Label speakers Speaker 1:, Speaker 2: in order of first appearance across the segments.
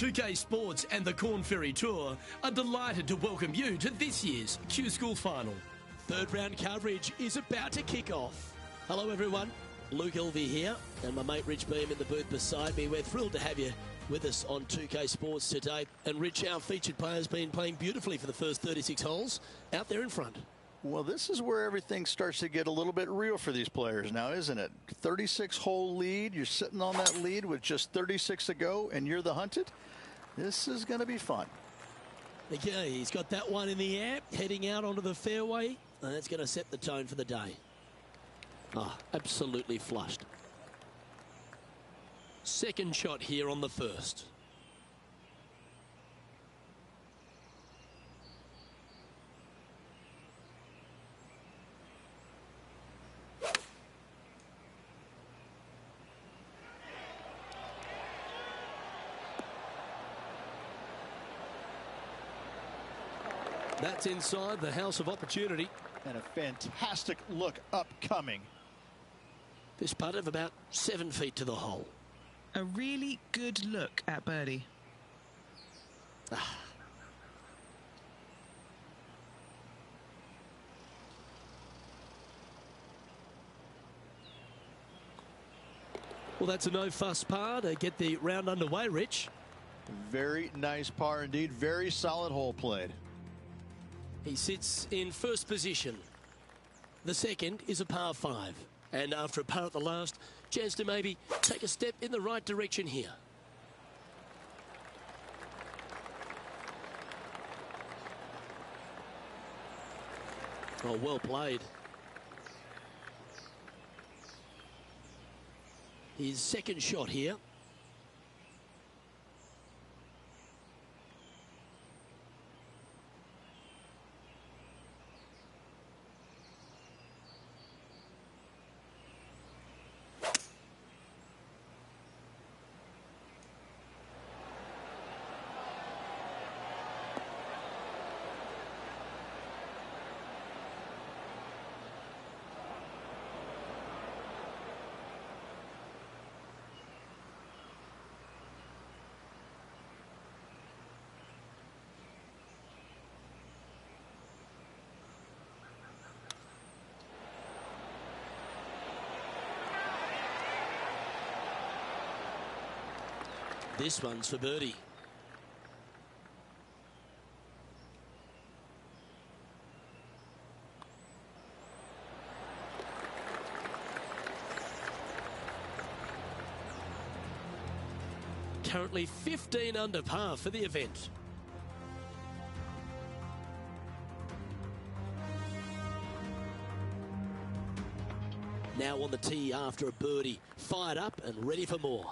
Speaker 1: 2K Sports and the Corn Ferry Tour are delighted to welcome you to this year's Q School Final.
Speaker 2: Third round coverage is about to kick off. Hello everyone, Luke Elvey here and my mate Rich Beam in the booth beside me. We're thrilled to have you with us on 2K Sports today. And Rich, our featured player's been playing beautifully for the first 36 holes out there in front.
Speaker 3: Well, this is where everything starts to get a little bit real for these players now, isn't it? 36-hole lead. You're sitting on that lead with just 36 to go, and you're the hunted. This is going to be fun.
Speaker 2: Okay, he's got that one in the air, heading out onto the fairway, and that's going to set the tone for the day. Ah, absolutely flushed. Second shot here on the first. That's inside the house of opportunity.
Speaker 3: And a fantastic look upcoming.
Speaker 2: This putt of about 7 feet to the hole.
Speaker 4: A really good look at birdie.
Speaker 2: Well, that's a no-fuss par to get the round underway, Rich.
Speaker 3: Very nice par indeed. Very solid hole played.
Speaker 2: He sits in first position. The second is a par 5. And after a par at the last, chance to maybe take a step in the right direction here. Oh, well played. His second shot here. This one's for birdie. Currently 15 under par for the event. Now on the tee after a birdie, fired up and ready for more.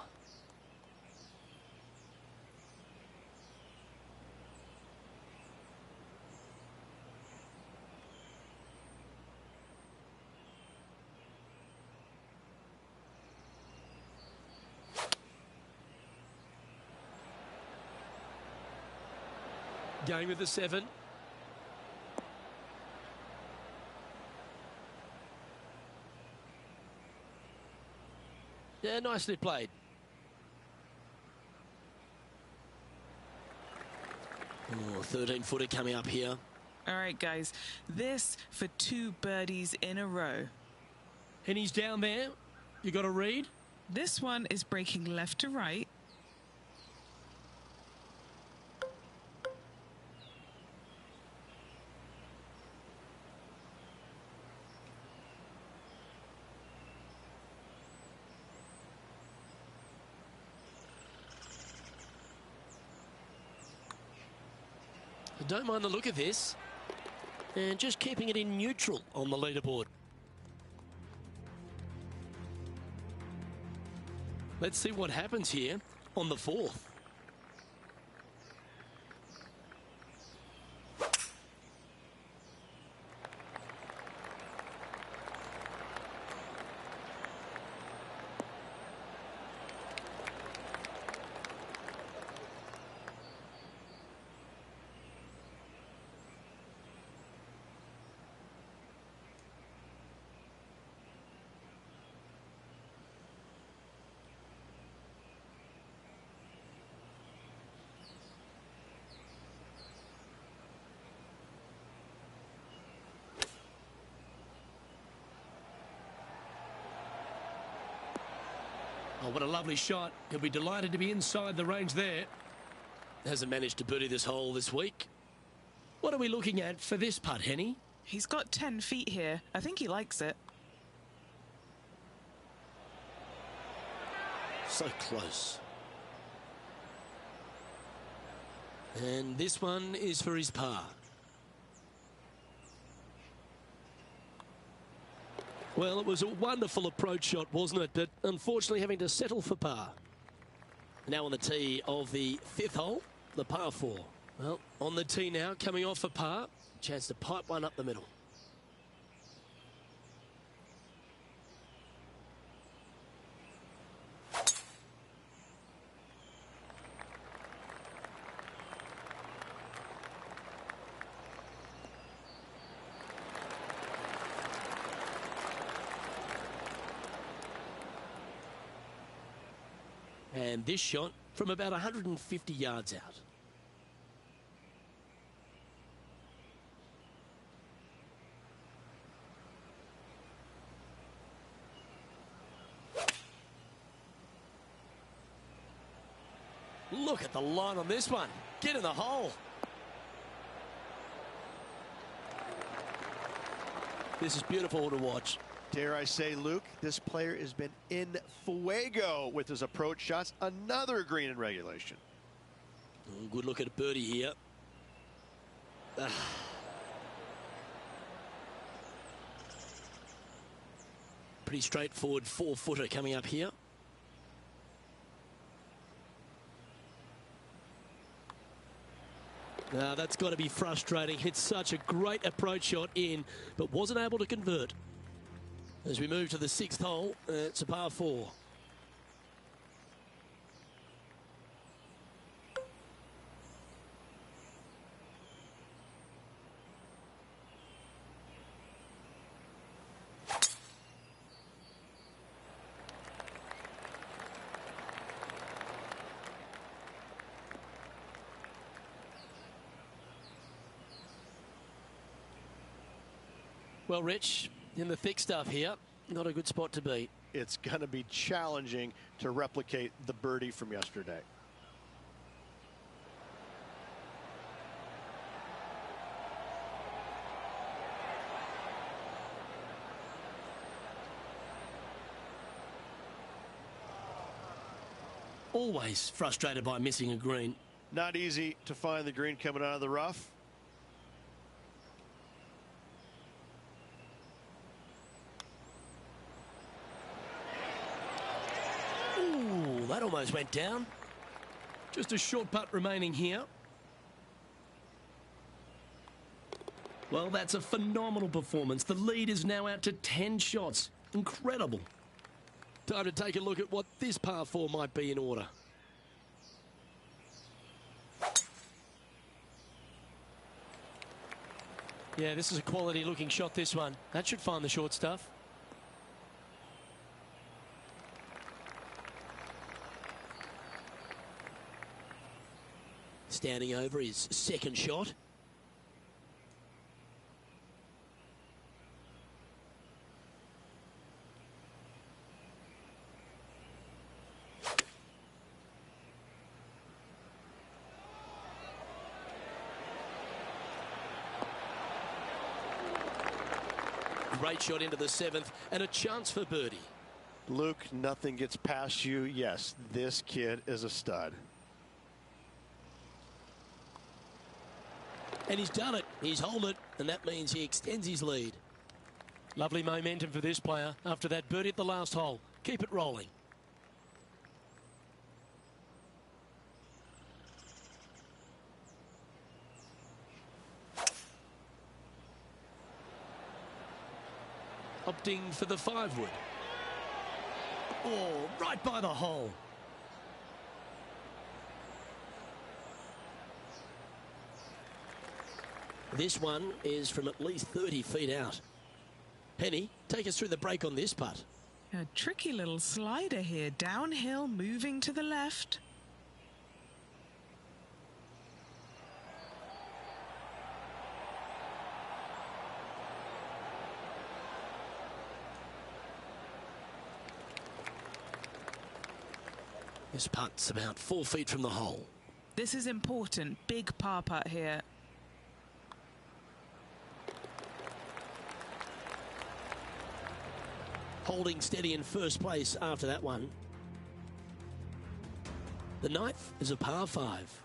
Speaker 2: Going with the 7. Yeah, nicely played. Oh, 13-footer coming up here.
Speaker 4: All right, guys, this for 2 birdies in a row.
Speaker 1: And he's down there. You got to read.
Speaker 4: This one is breaking left to right.
Speaker 2: I don't mind the look of this. And just keeping it in neutral on the leaderboard. Let's see what happens here on the 4th.
Speaker 1: Oh, what a lovely shot. He'll be delighted to be inside the range there.
Speaker 2: Hasn't managed to birdie this hole this week.
Speaker 1: What are we looking at for this putt, Henny?
Speaker 4: He's got 10 feet here. I think he likes it.
Speaker 2: So close. And this one is for his par. Well, it was a wonderful approach shot, wasn't it? But unfortunately having to settle for par. Now on the tee of the 5th hole, the par 4. Well, on the tee now, coming off for par. Chance to pipe one up the middle. And this shot from about 150 yards out. Look at the line on this one. Get in the hole. This is beautiful to watch.
Speaker 5: Dare I say, Luke, this player has been in fuego with his approach shots. Another green in regulation.
Speaker 2: Oh, good look at a birdie here. Pretty straightforward 4-footer coming up here. Now that's got to be frustrating. Hit such a great approach shot in, but wasn't able to convert. As we move to the 6th hole, it's a par 4. Well, Rich, in the thick stuff here, not a good spot to be.
Speaker 5: It's going to be challenging to replicate the birdie from yesterday.
Speaker 1: Always frustrated by missing a green.
Speaker 5: Not easy to find the green coming out of the rough.
Speaker 2: Ooh, that almost went down.
Speaker 1: Just a short putt remaining here. Well, that's a phenomenal performance. The lead is now out to 10 shots. Incredible.
Speaker 2: Time to take a look at what this par 4 might be in order. Yeah, this is a quality looking shot, this one. That should find the short stuff. Standing over his second shot. Great shot into the 7th and a chance for birdie.
Speaker 5: Luke, nothing gets past you. Yes, this kid is a stud.
Speaker 2: And he's done it. He's holed it, and that means he extends his lead. Lovely momentum for this player after that birdie at the last hole. Keep it rolling. Opting for the 5-wood.
Speaker 1: Oh, right by the hole.
Speaker 2: This one is from at least 30 feet out. Penny, take us through the break on this putt.
Speaker 4: A tricky little slider here, downhill, moving to the left.
Speaker 2: This putt's about 4 feet from the hole.
Speaker 4: This is important. Big par putt here.
Speaker 2: Holding steady in first place after that one. The 9th is a par 5.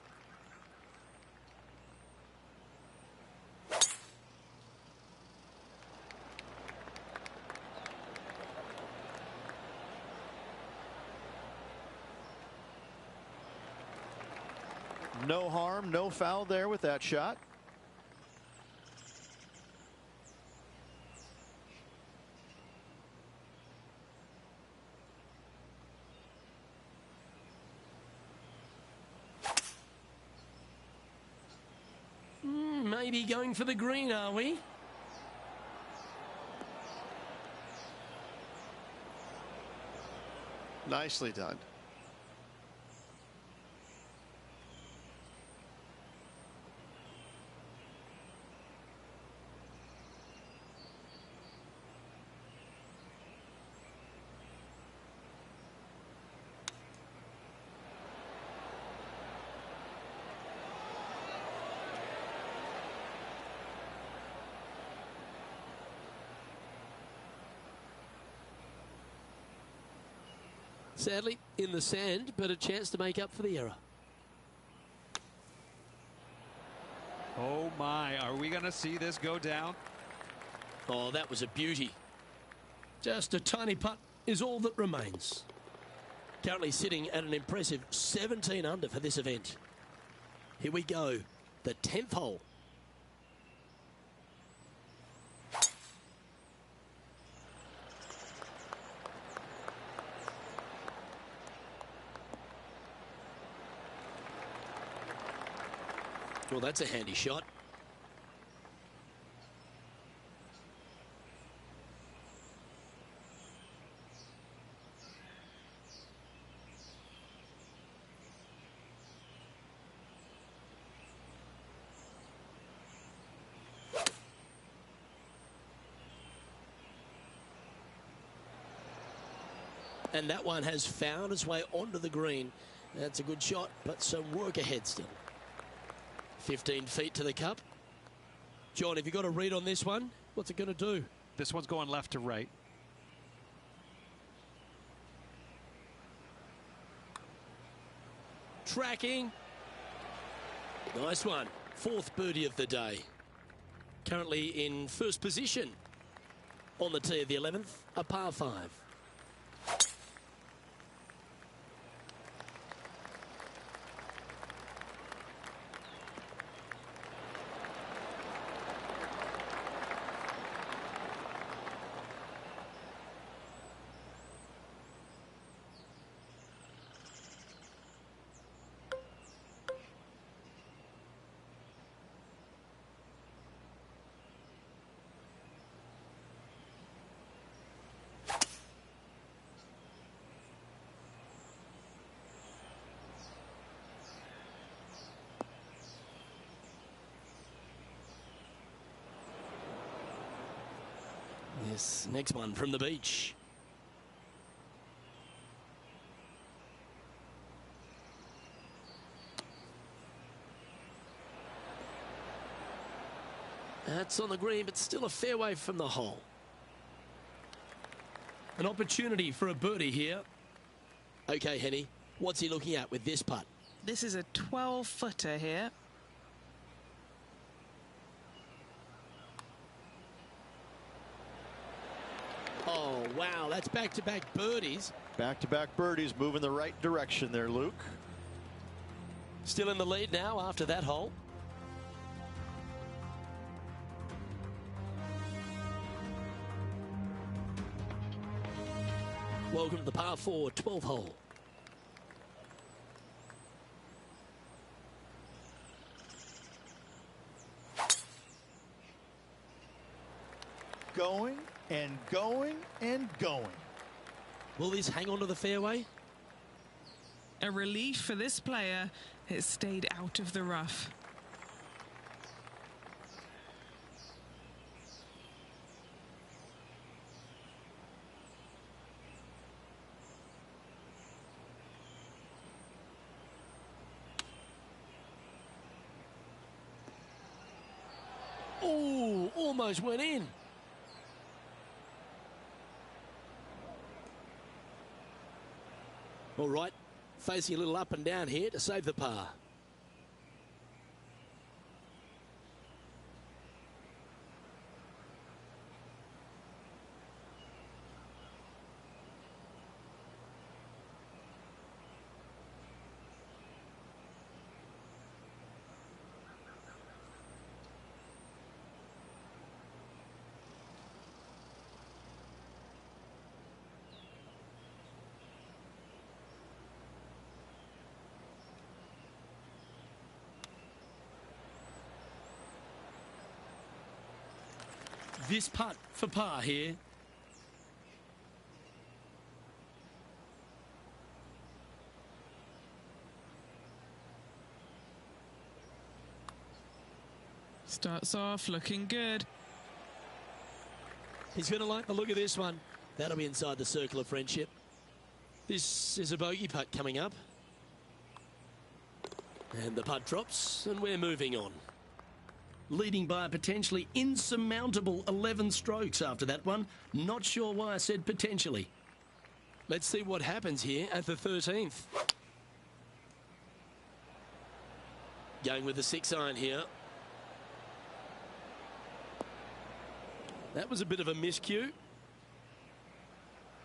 Speaker 5: No harm, no foul there with that shot.
Speaker 1: Maybe going for the green, are we?
Speaker 5: Nicely done.
Speaker 2: Sadly, in the sand, but a chance to make up for the error.
Speaker 6: Oh my, are we going to see this go down?
Speaker 2: Oh, that was a beauty.
Speaker 1: Just a tiny putt is all that remains.
Speaker 2: Currently sitting at an impressive 17 under for this event. Here we go, the 10th hole. Well, that's a handy shot. And that one has found its way onto the green. That's a good shot, but some work ahead still. 15 feet to the cup. John, have you got a read on this one? What's it going to do?
Speaker 6: This one's going left to right.
Speaker 2: Tracking. Nice one. 4th birdie of the day. Currently in first position on the tee of the 11th, a par 5. This next one from the beach. That's on the green, but still a fair way from the hole.
Speaker 1: An opportunity for a birdie here.
Speaker 2: Okay, Henny, what's he looking at with this putt?
Speaker 4: This is a 12-footer here.
Speaker 2: Oh, wow, that's back-to-back birdies.
Speaker 5: Back-to-back birdies, moving the right direction there, Luke.
Speaker 2: Still in the lead now after that hole. Welcome to the par 4 12th hole.
Speaker 3: Going and going and going.
Speaker 2: Will this hang on to the fairway?
Speaker 4: A relief for this player. It stayed out of the rough.
Speaker 2: almost went in. All right, facing a little up and down here to save the par.
Speaker 1: This putt for par here.
Speaker 4: Starts off looking good.
Speaker 2: He's going to like the look of this one. That'll be inside the circle of friendship. This is a bogey putt coming up. And the putt drops, and we're moving on.
Speaker 1: Leading by a potentially insurmountable 11 strokes after that one. Not sure why I said potentially.
Speaker 2: Let's see what happens here at the 13th. Going with the 6-iron here. That was a bit of a miscue.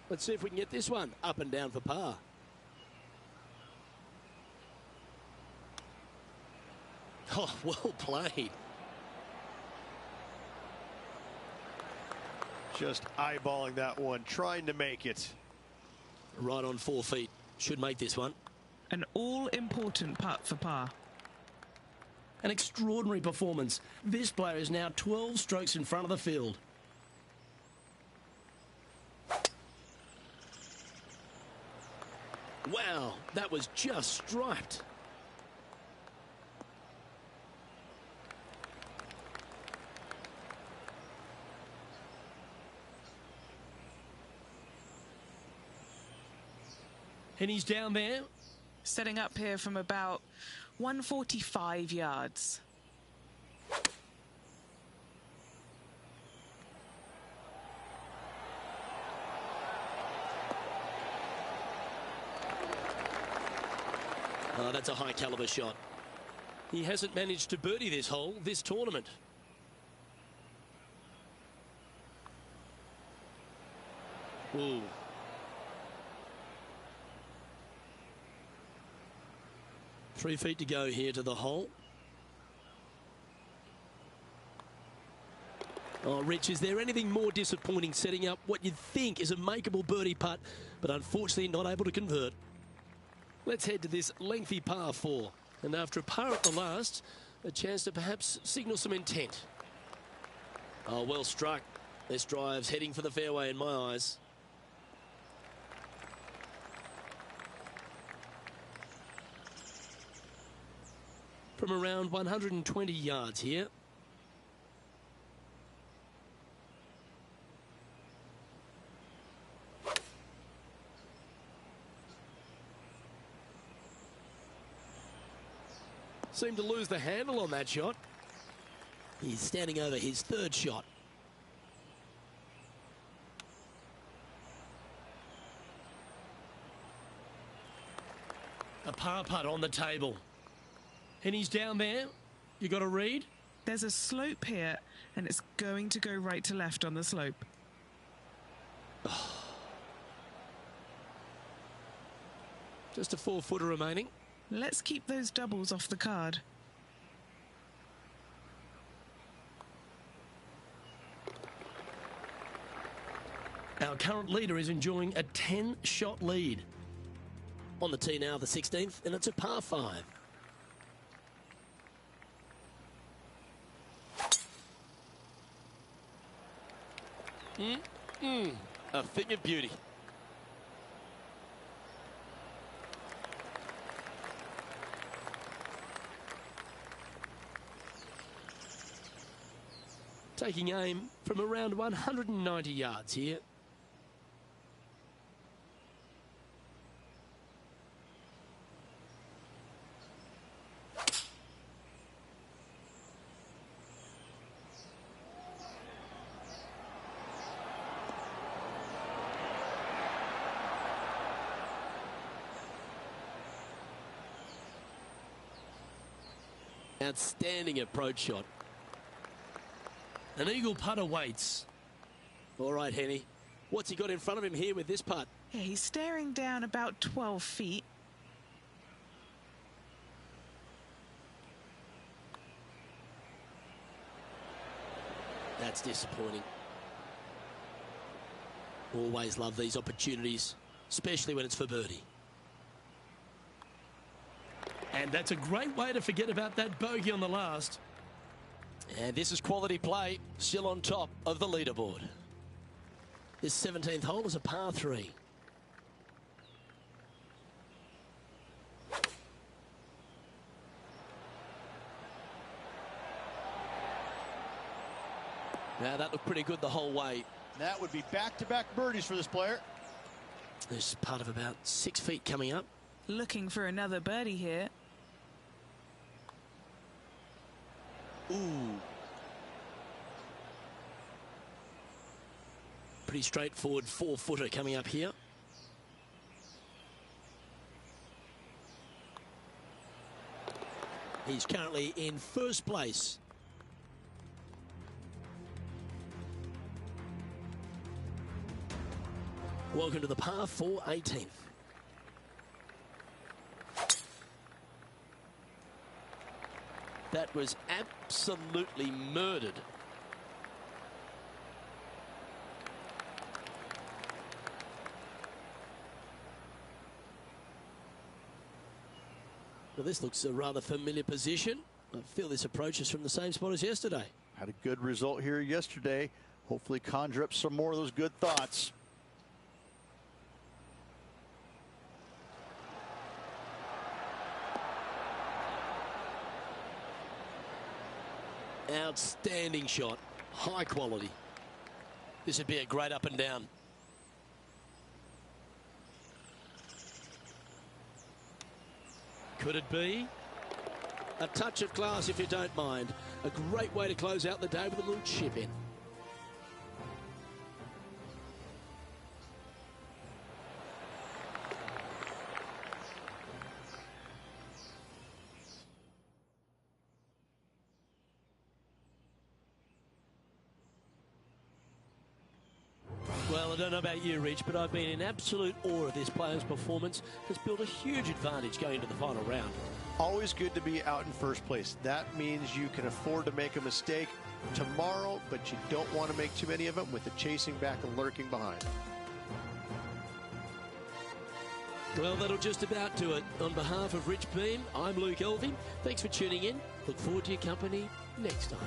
Speaker 2: Let's see if we can get this one up and down for par. Oh, well played.
Speaker 5: Just eyeballing that one, trying to make it.
Speaker 2: Right on 4 feet. Should make this one.
Speaker 4: An all-important putt for par.
Speaker 1: An extraordinary performance. This player is now 12 strokes in front of the field.
Speaker 2: Wow, that was just striped.
Speaker 1: And he's down there.
Speaker 4: Setting up here from about 145 yards.
Speaker 2: Oh, that's a high caliber shot. He hasn't managed to birdie this hole, this tournament. Ooh. Three feet to go here to the hole. Oh, Rich, is there anything more disappointing setting up what you'd think is a makeable birdie putt, but unfortunately not able to convert? Let's head to this lengthy par 4. And after a par at the last, a chance to perhaps signal some intent. Oh, well struck. This drive's heading for the fairway in my eyes. From around 120 yards here. Seemed to lose the handle on that shot. He's standing over his third shot.
Speaker 1: A par putt on the table. And he's down there. You got a read?
Speaker 4: There's a slope here, and it's going to go right to left on the slope.
Speaker 2: Just a 4-footer remaining.
Speaker 4: Let's keep those doubles off the card.
Speaker 1: Our current leader is enjoying a 10-shot lead.
Speaker 2: On the tee now, the 16th, and it's a par 5. A thing of beauty. Taking aim from around 190 yards here. Outstanding approach shot.
Speaker 1: An eagle putt awaits.
Speaker 2: All right, Henny. What's he got in front of him here with this putt?
Speaker 4: Yeah, he's staring down about 12 feet.
Speaker 2: That's disappointing. Always love these opportunities, especially when it's for birdie.
Speaker 1: And that's a great way to forget about that bogey on the last.
Speaker 2: And this is quality play, still on top of the leaderboard. This 17th hole is a par 3. Now that looked pretty good the whole way.
Speaker 5: That would be back-to-back birdies for this player.
Speaker 2: There's part of about 6 feet coming up.
Speaker 4: Looking for another birdie here.
Speaker 2: Ooh. Pretty straightforward 4-footer coming up here. He's currently in first place. Welcome to the par 4 18th. That was absolutely murdered. Well, this looks a rather familiar position. I feel this approach is from the same spot as yesterday.
Speaker 3: Had a good result here yesterday. Hopefully conjure up some more of those good thoughts.
Speaker 2: Outstanding shot. High quality. This would be a great up and down. Could it be? A touch of class if you don't mind. A great way to close out the day with a little chip in. Well, I don't know about you, Rich, but I've been in absolute awe of this player's performance. Has built a huge advantage going into the final round.
Speaker 5: Always good to be out in first place. That means you can afford to make a mistake tomorrow, but you don't want to make too many of them with the chasing back and lurking behind.
Speaker 2: Well, that'll just about do it. On behalf of Rich Beam, I'm Luke Elving. Thanks for tuning in. Look forward to your company next time.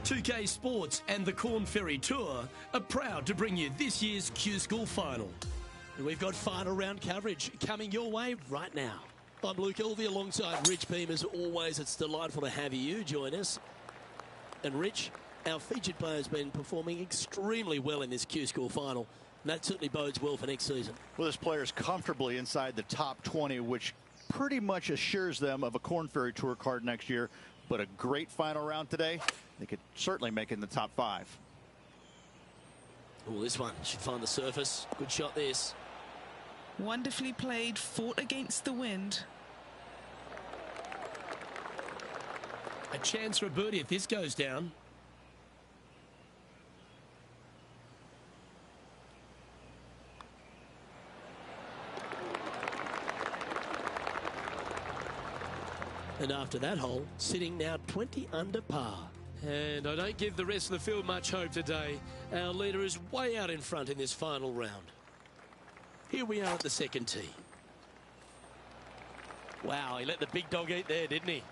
Speaker 1: .2K Sports and the Corn Ferry Tour are proud to bring you this year's Q School Final.
Speaker 2: And we've got final round coverage coming your way right now. I'm Luke Elvey alongside Rich Beam. As always, it's delightful to have you join us. And Rich, Our featured player has been performing extremely well in this Q-School final, and that certainly bodes well for next season.
Speaker 3: Well, this player is comfortably inside the top 20, which pretty much assures them of a Korn Ferry Tour card next year. But a great final round today. They could certainly make it in the top 5.
Speaker 2: Oh, this one should find the surface. Good shot, this.
Speaker 4: Wonderfully played, fought against the wind.
Speaker 1: A chance for a birdie if this goes down.
Speaker 2: And after that hole, sitting now 20 under par. And I don't give the rest of the field much hope today. Our leader is way out in front in this final round. Here we are at the second tee. Wow, he let the big dog eat there, didn't he?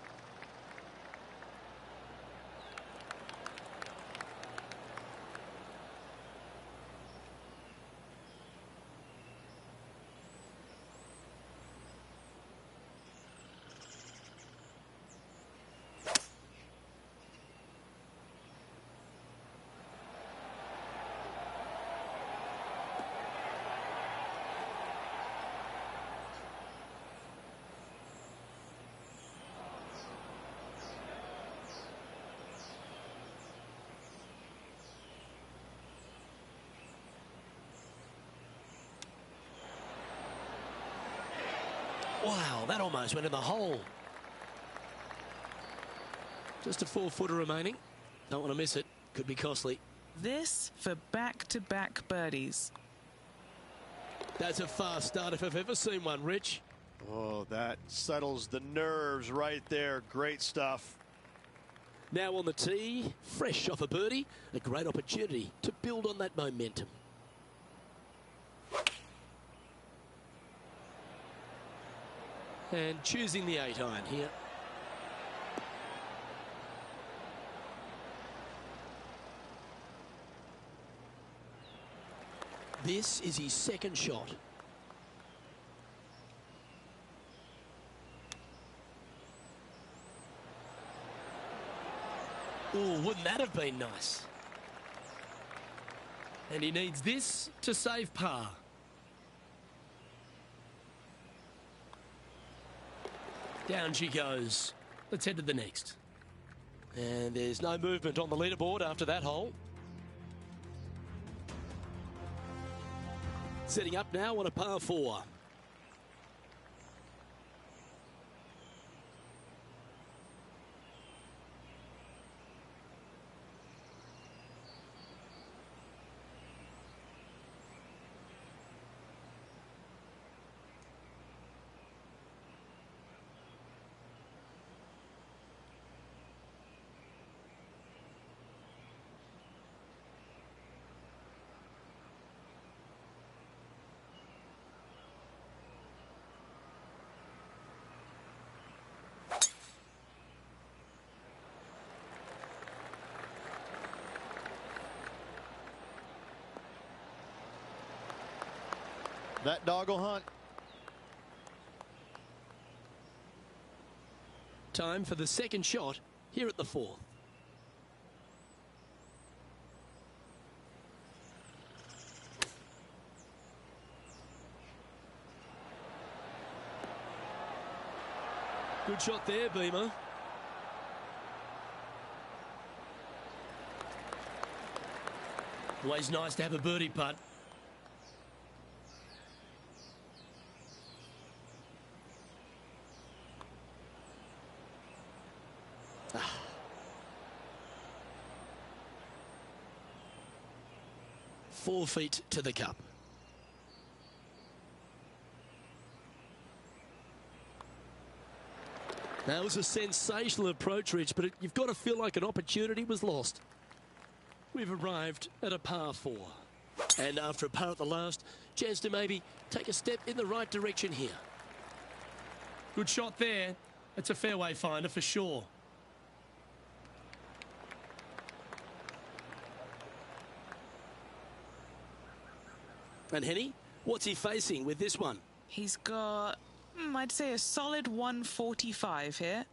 Speaker 2: Wow, that almost went in the hole. Just a 4-footer remaining. Don't want to miss it. Could be costly.
Speaker 4: This for back-to-back birdies.
Speaker 2: That's a fast start if I've ever seen one, Rich.
Speaker 5: Oh, that settles the nerves right there. Great stuff.
Speaker 2: Now on the tee, fresh off a birdie, a great opportunity to build on that momentum. And choosing the 8-iron here. This is his second shot. Oh, wouldn't that have been nice?
Speaker 1: And he needs this to save par. Down she goes. Let's head to the next.
Speaker 2: And there's no movement on the leaderboard after that hole. Setting up now on a par 4.
Speaker 3: That dog will hunt.
Speaker 2: Time for the second shot here at the 4th. Good shot there, Beamer.
Speaker 1: Always nice to have a birdie putt.
Speaker 2: Ah. 4 feet to the cup. That was a sensational approach, Rich, but you've got to feel like an opportunity was lost. We've arrived at a par 4. And after a par at the last, chance to maybe take a step in the right direction here.
Speaker 1: Good shot there. It's a fairway finder for sure.
Speaker 2: And Henny, what's he facing with this one?
Speaker 4: He's got, I'd say, a solid 145 here.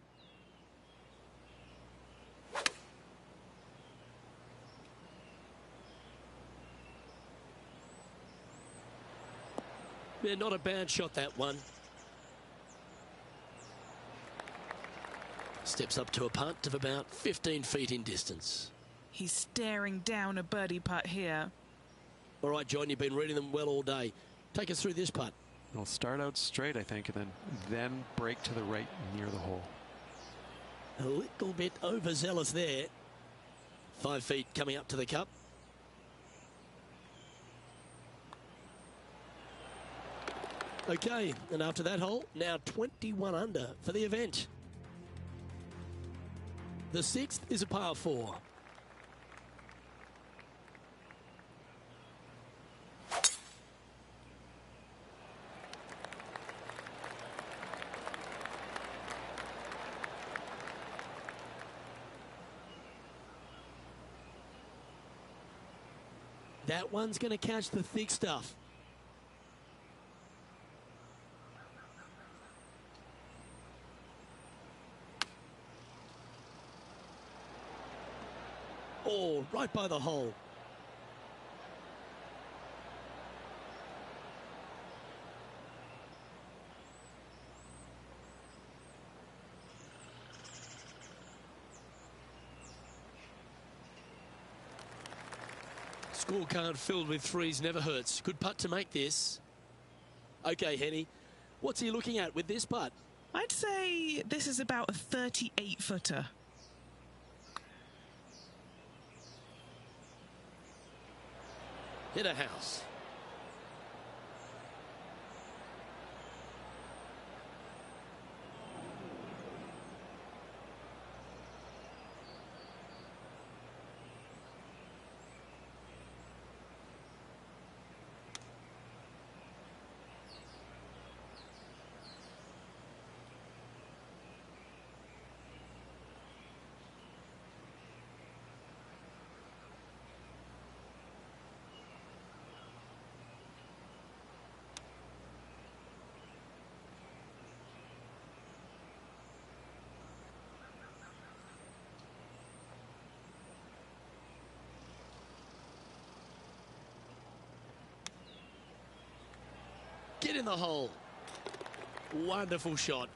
Speaker 2: Yeah, not a bad shot, that one. Steps up to a putt of about 15 feet in distance.
Speaker 4: He's staring down a birdie putt here.
Speaker 2: All right, John, you've been reading them well all day. Take us through this putt.
Speaker 6: It'll start out straight, I think, and then break to the right near the hole.
Speaker 2: A little bit overzealous there. 5 feet coming up to the cup. Okay, and after that hole, now 21 under for the event. The 6th is a par 4. That one's going to catch the thick stuff. Oh, right by the hole. Scorecard filled with threes never hurts. Good putt to make this. Okay, Henny, what's he looking at with this putt?
Speaker 4: I'd say this is about a 38-footer.
Speaker 2: Hit a house. Get in the hole. Wonderful shot.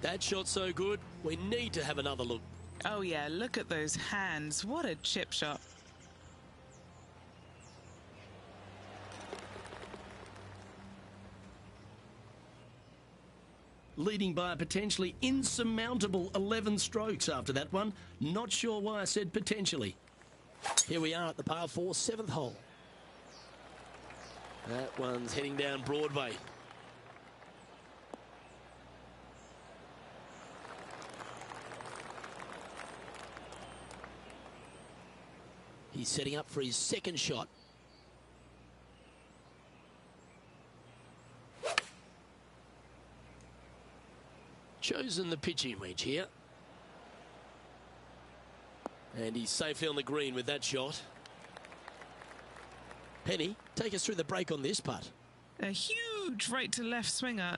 Speaker 2: That shot's so good, we need to have another look.
Speaker 4: Oh yeah, look at those hands. What a chip shot.
Speaker 1: Leading by a potentially insurmountable 11 strokes after that one. Not sure why I said potentially.
Speaker 2: Here we are at the par 4, 7th hole. That one's heading down Broadway. He's setting up for his second shot. Chosen the pitching wedge here. And he's safely on the green with that shot. Penny, take us through the break on this putt.
Speaker 4: A huge right to left swinger.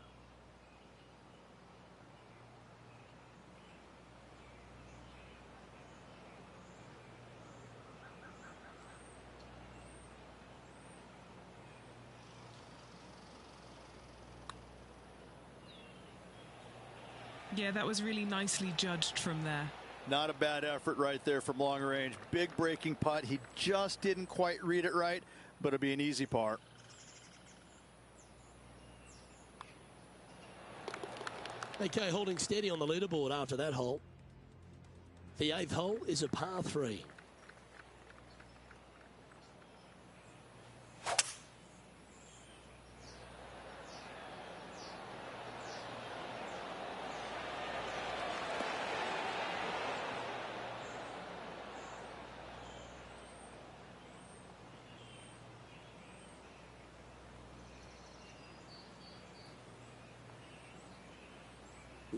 Speaker 4: Yeah, that was really nicely judged from there.
Speaker 3: Not a bad effort right there from long range. Big breaking putt. He just didn't quite read it right, but it'll be an easy par.
Speaker 2: Okay, holding steady on the leaderboard after that hole. The 8th hole is a par 3.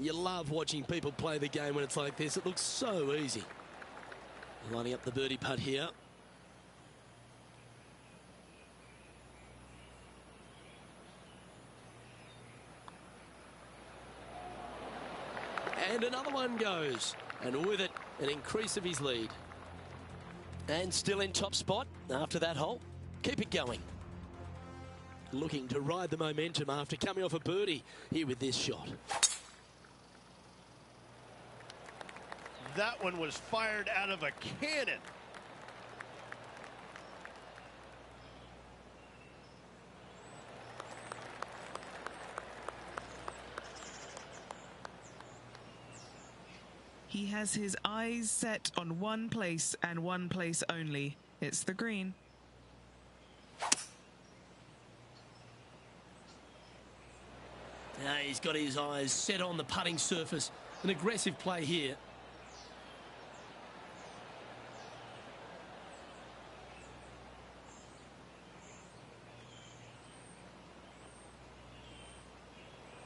Speaker 2: You love watching people play the game when it's like this. It looks so easy. Lining up the birdie putt here. And another one goes. And with it, an increase of his lead. And still in top spot after that hole. Keep it going. looking to ride the momentum after coming off a birdie here with this shot.
Speaker 5: That one was fired out of a cannon.
Speaker 4: He has his eyes set on one place and one place only. It's the green.
Speaker 1: Now he's got his eyes set on the putting surface. An aggressive play here.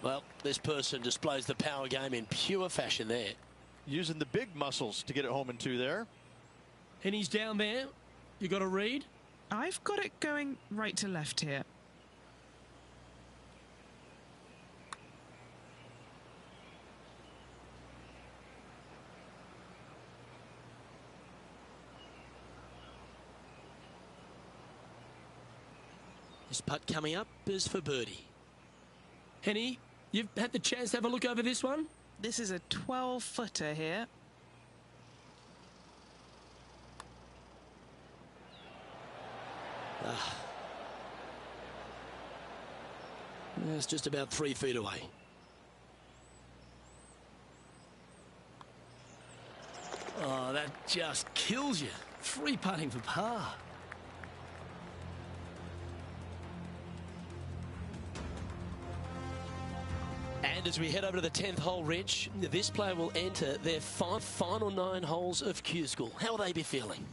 Speaker 2: Well, this person displays the power game in pure fashion there.
Speaker 5: Using the big muscles to get it home in two there.
Speaker 1: And he's down there. You got a read?
Speaker 4: I've got it going right to left here.
Speaker 2: This putt coming up is for birdie.
Speaker 1: Henny, you've had the chance to have a look over this one?
Speaker 4: This is a 12-footer here.
Speaker 2: It's just about 3 feet away.
Speaker 1: Oh, that just kills you. Free putting for par.
Speaker 2: And as we head over to the 10th hole, Rich, this player will enter their final 9 holes of Q School. How will they be feeling?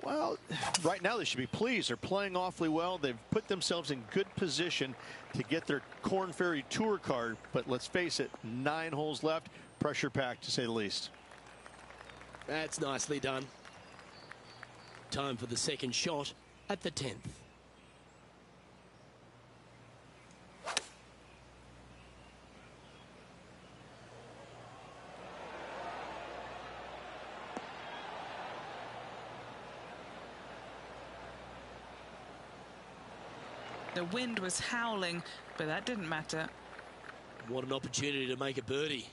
Speaker 5: Well, right now they should be pleased. They're playing awfully well. They've put themselves in good position to get their Korn Ferry Tour card. But let's face it, 9 holes left. Pressure packed, to say the least.
Speaker 2: That's nicely done. Time for the second shot at the 10th.
Speaker 4: The wind was howling, but that didn't matter.
Speaker 2: What an opportunity to make a birdie.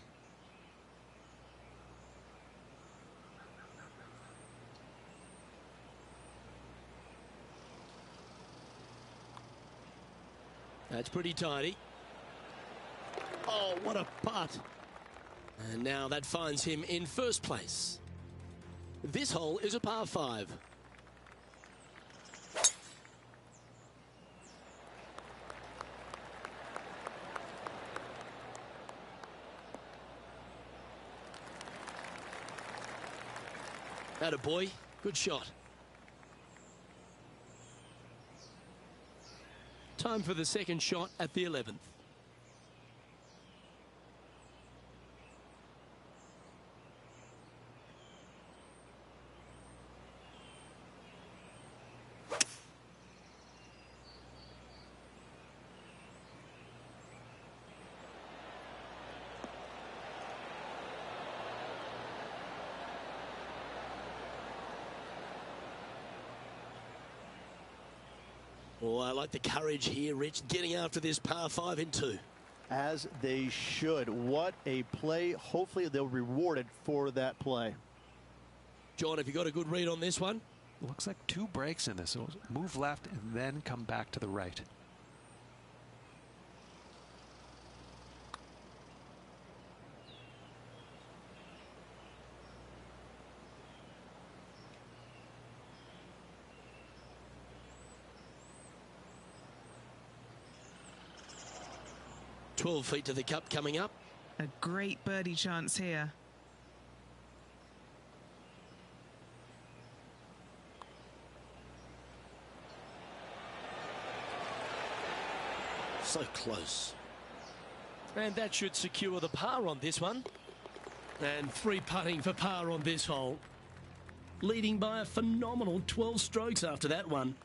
Speaker 2: That's pretty tidy. Oh, what a putt. And now that finds him in first place. This hole is a par 5. Attaboy, good shot. Time for the second shot at the 11th. Oh, I like the courage here, Rich, getting after this par 5 in 2.
Speaker 5: As they should. What a play. Hopefully they'll be rewarded for that play.
Speaker 2: John, have you got a good read on this one?
Speaker 6: Looks like 2 breaks in this. So move left and then come back to the right.
Speaker 2: Twelve feet to the cup coming up.
Speaker 4: A great birdie chance here.
Speaker 2: So close. And that should secure the par on this one.
Speaker 1: And free putting for par on this hole. Leading by a phenomenal 12 strokes after that one.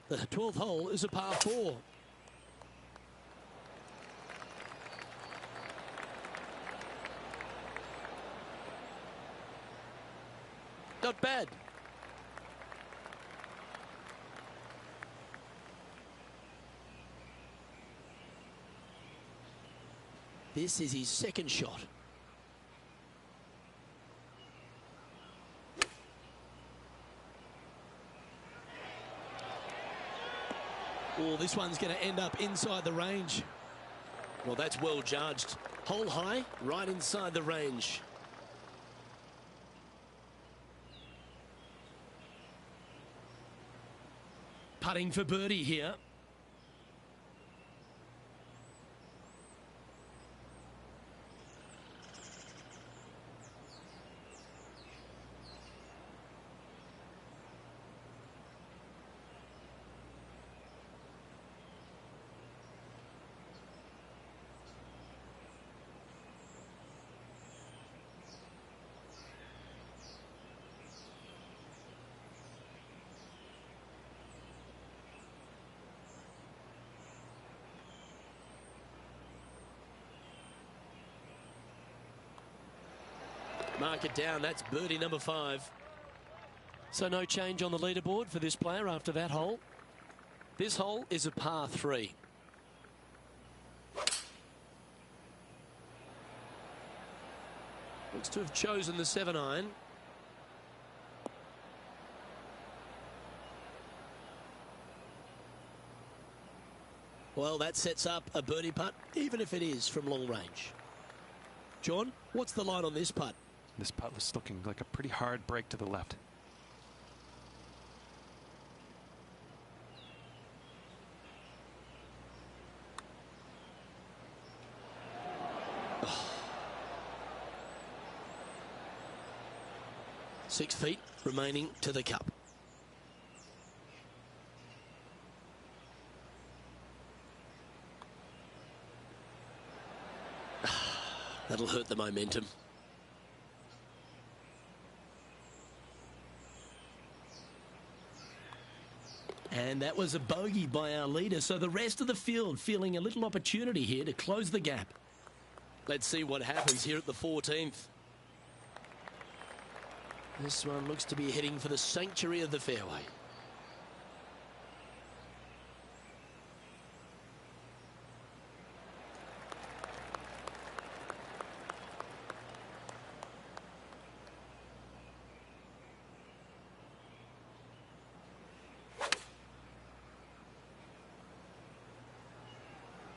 Speaker 2: The 12th hole is a par 4. Not bad. This is his second shot. Oh, this one's going to end up inside the range. Well, that's well judged. Hole high, right inside the range.
Speaker 1: Putting for birdie here.
Speaker 2: Mark it down. That's birdie number 5. So no change on the leaderboard for this player after that hole. This hole is a par 3. Looks to have chosen the 7-iron. Well, that sets up a birdie putt, even if it is from long range. John, what's the line on this putt?
Speaker 6: This putt was looking like a pretty hard break to the left.
Speaker 2: Oh. 6 feet remaining to the cup. That'll hurt the momentum.
Speaker 1: And that was a bogey by our leader, so the rest of the field feeling a little opportunity here to close the gap.
Speaker 2: Let's see what happens here at the 14th. This one looks to be heading for the sanctuary of the fairway.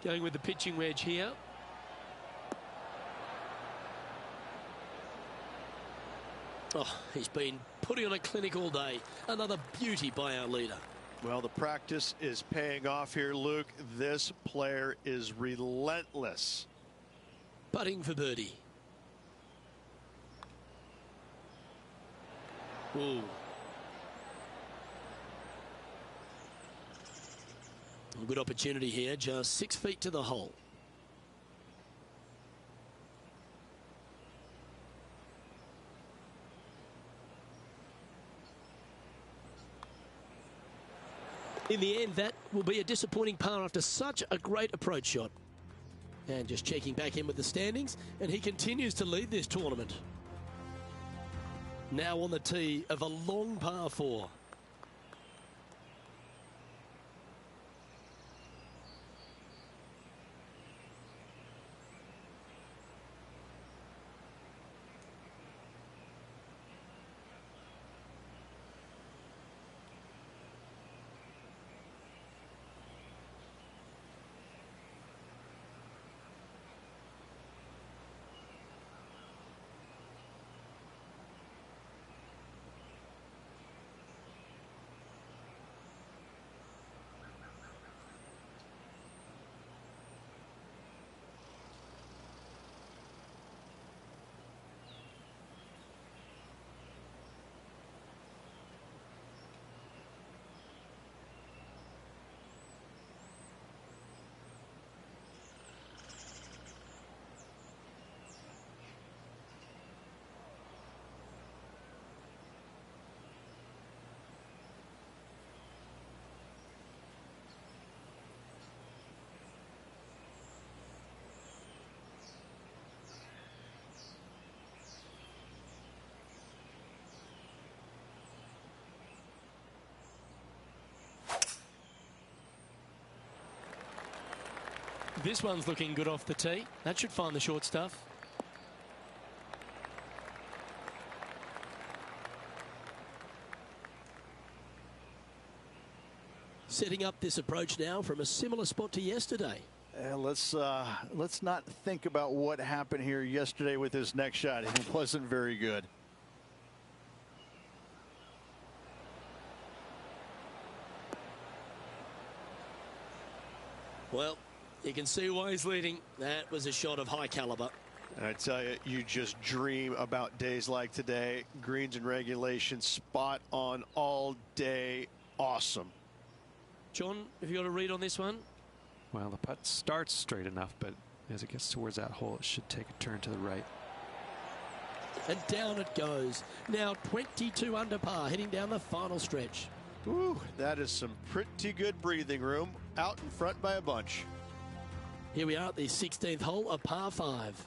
Speaker 1: Going with the pitching wedge here.
Speaker 2: Oh, he's been putting on a clinic all day. Another beauty by our leader.
Speaker 5: Well, the practice is paying off here, Luke. This player is relentless.
Speaker 2: Putting for birdie. Ooh. A good opportunity here, just 6 feet to the hole. In the end, that will be a disappointing par after such a great approach shot. And just checking back in with the standings, and he continues to lead this tournament. Now on the tee of a long par 4. This one's looking good off the tee. That should find the short stuff. Setting up this approach now from a similar spot to yesterday.
Speaker 3: Let's not think about what happened here yesterday with his next shot. It wasn't very good.
Speaker 2: Well, you can see why he's leading. That was a shot of high caliber.
Speaker 5: I tell you, you just dream about days like today. Greens and regulation, spot on all day. Awesome.
Speaker 2: John, have you got a read on this one?
Speaker 6: Well, the putt starts straight enough, but as it gets towards that hole, it should take a turn to the right.
Speaker 2: And down it goes. Now 22 under par, heading down the final stretch.
Speaker 5: Ooh, that is some pretty good breathing room. Out in front by a bunch.
Speaker 2: Here we are at the 16th hole, a par 5.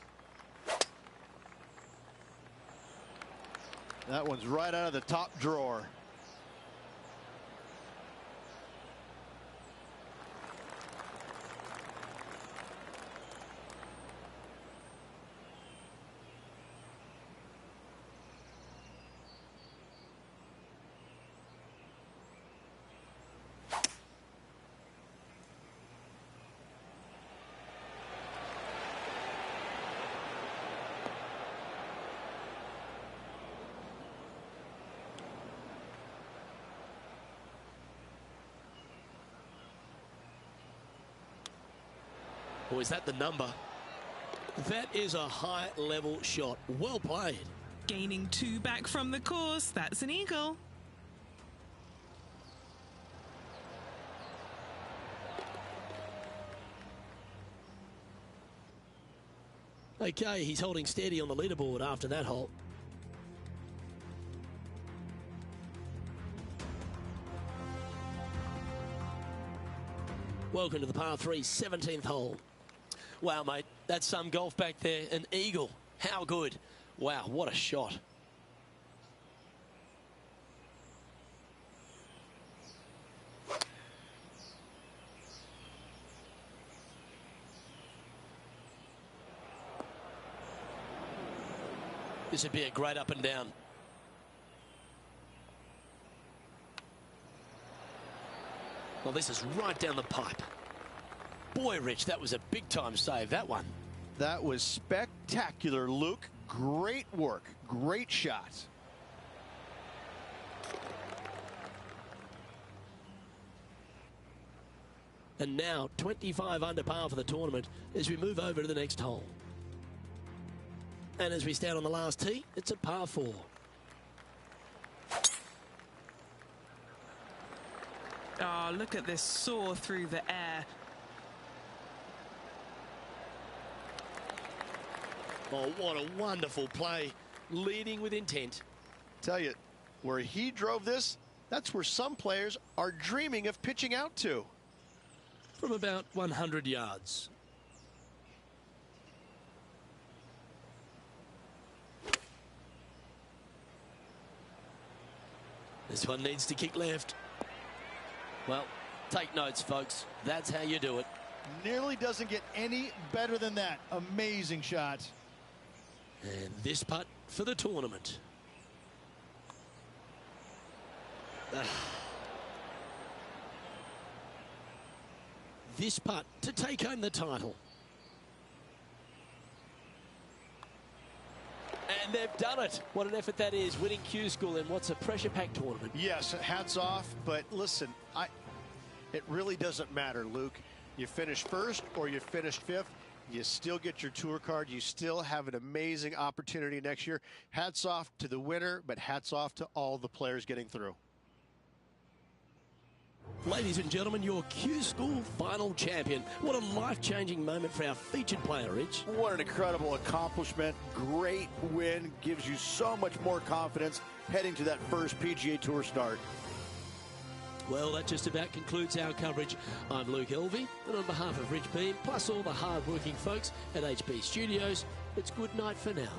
Speaker 5: That one's right out of the top drawer.
Speaker 2: Or is that the number? That is a high-level shot. Well played.
Speaker 4: Gaining 2 back from the course. That's an eagle.
Speaker 2: Okay, he's holding steady on the leaderboard after that hole. Welcome to the par 3 17th hole. Wow, mate, that's some golf back there. An eagle. How good. Wow, what a shot. This would be a great up and down. Well, this is right down the pipe. Boy, Rich, that was a big-time save, that one.
Speaker 5: That was spectacular, Luke. Great work. Great shot.
Speaker 2: And now 25 under par for the tournament as we move over to the next hole. And as we stand on the last tee, it's a par 4.
Speaker 4: Oh, look at this soar through the air.
Speaker 2: Oh, what a wonderful play. Leading with intent.
Speaker 5: Tell you, where he drove this, that's where some players are dreaming of pitching out to.
Speaker 2: From about 100 yards. This one needs to kick left. Well, take notes, folks. That's how you do it.
Speaker 3: Nearly doesn't get any better than that. Amazing shot.
Speaker 2: And this putt for the tournament. This putt to take home the title. And they've done it. What an effort that is, winning Q School in what's a pressure-packed tournament.
Speaker 5: Yes, hats off, but listen, it really doesn't matter, Luke. You finish first or you finish 5th, you still get your tour card. You still have an amazing opportunity next year. Hats off to the winner, but hats off to all the players getting through.
Speaker 2: Ladies and gentlemen, your Q School final champion. What a life-changing moment for our featured player, Rich.
Speaker 3: What an incredible accomplishment. Great win. Gives you so much more confidence heading to that first PGA Tour start.
Speaker 2: Well, that just about concludes our coverage. I'm Luke Elvey, and on behalf of Rich Beam, plus all the hard-working folks at HP Studios, it's good night for now.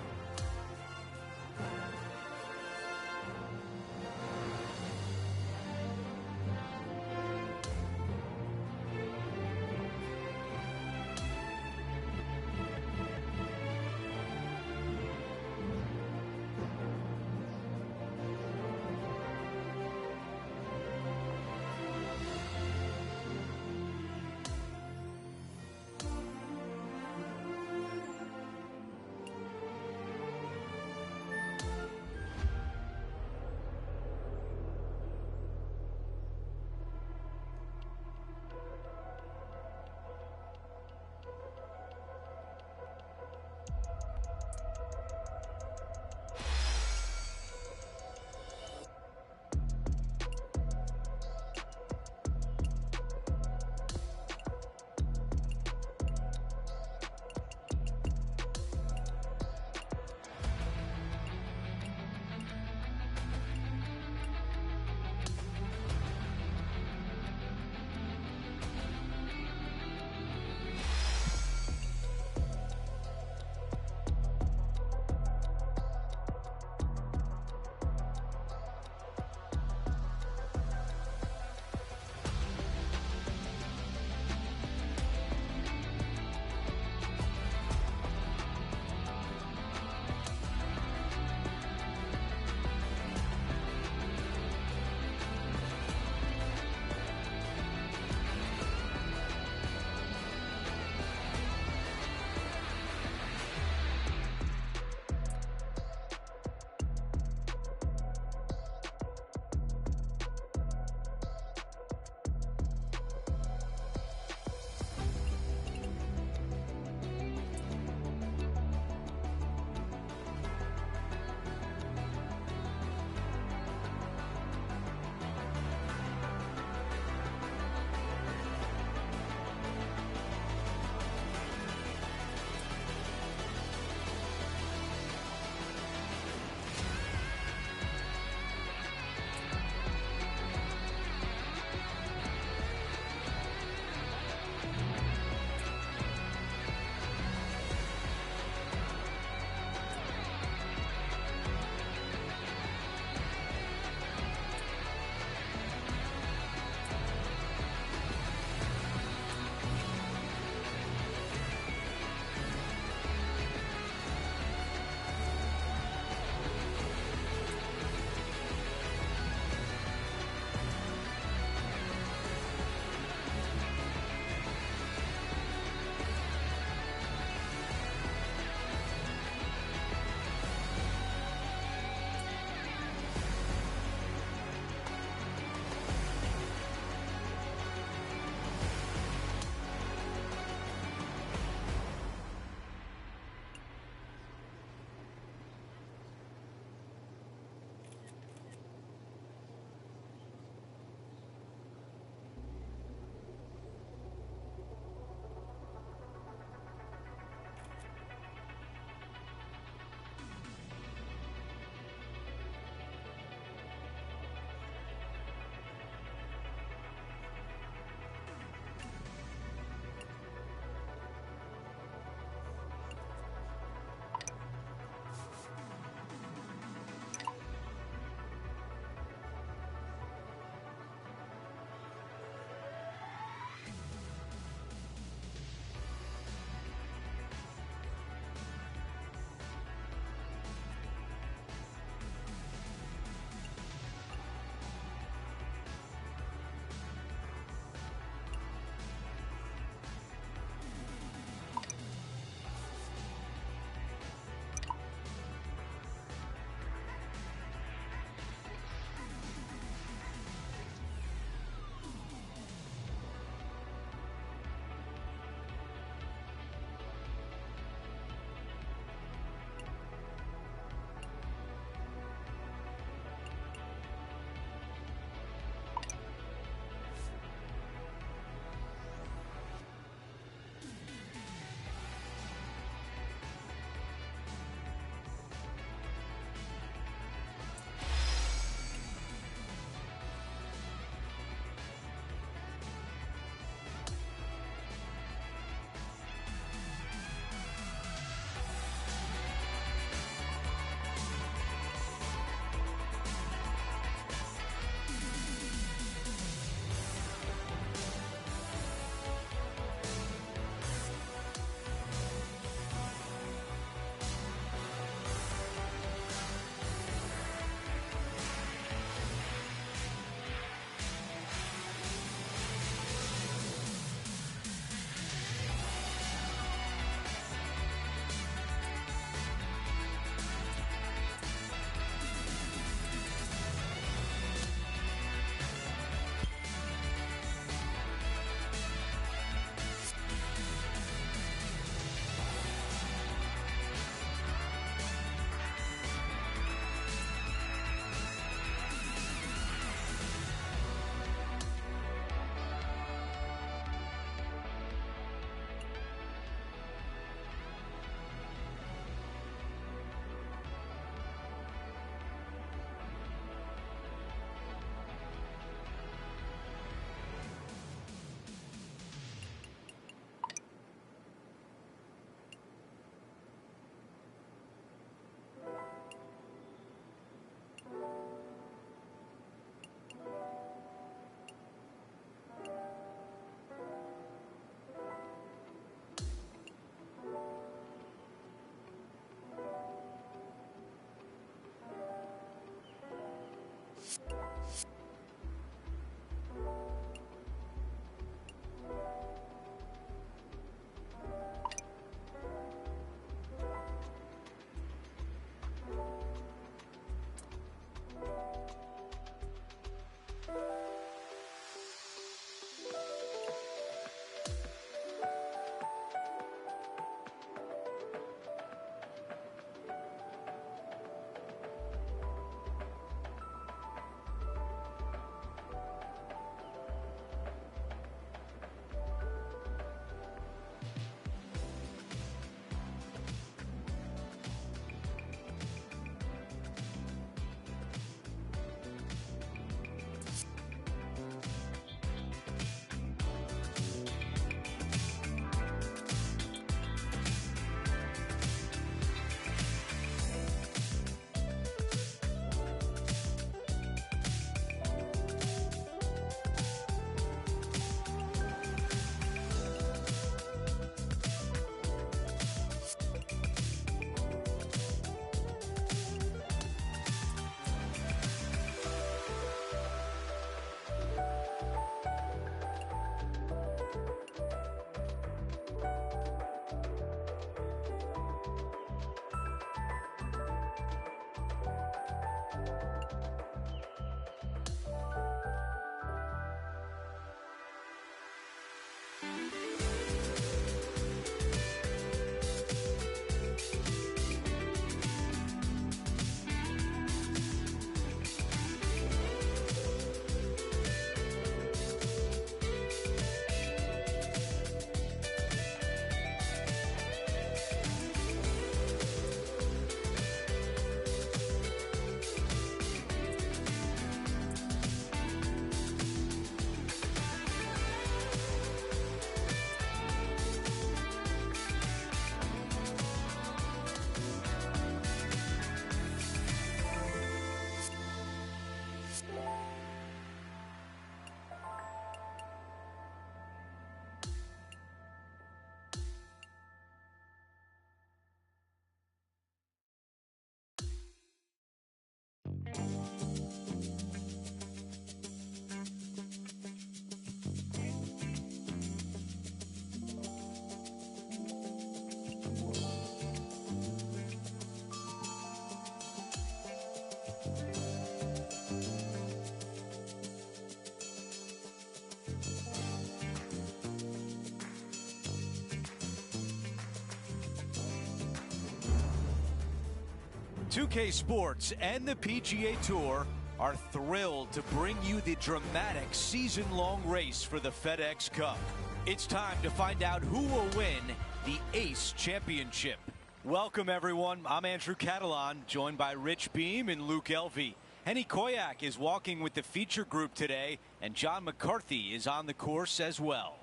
Speaker 7: 2K Sports and the PGA Tour are thrilled to bring you the dramatic season-long race for the FedEx Cup. It's time to find out who will win the Ace Championship. Welcome, everyone. I'm Andrew Catalan, joined by Rich Beam and Luke Elvey. Henny Koyak is walking with the feature group today, and John McCarthy is on the course as well.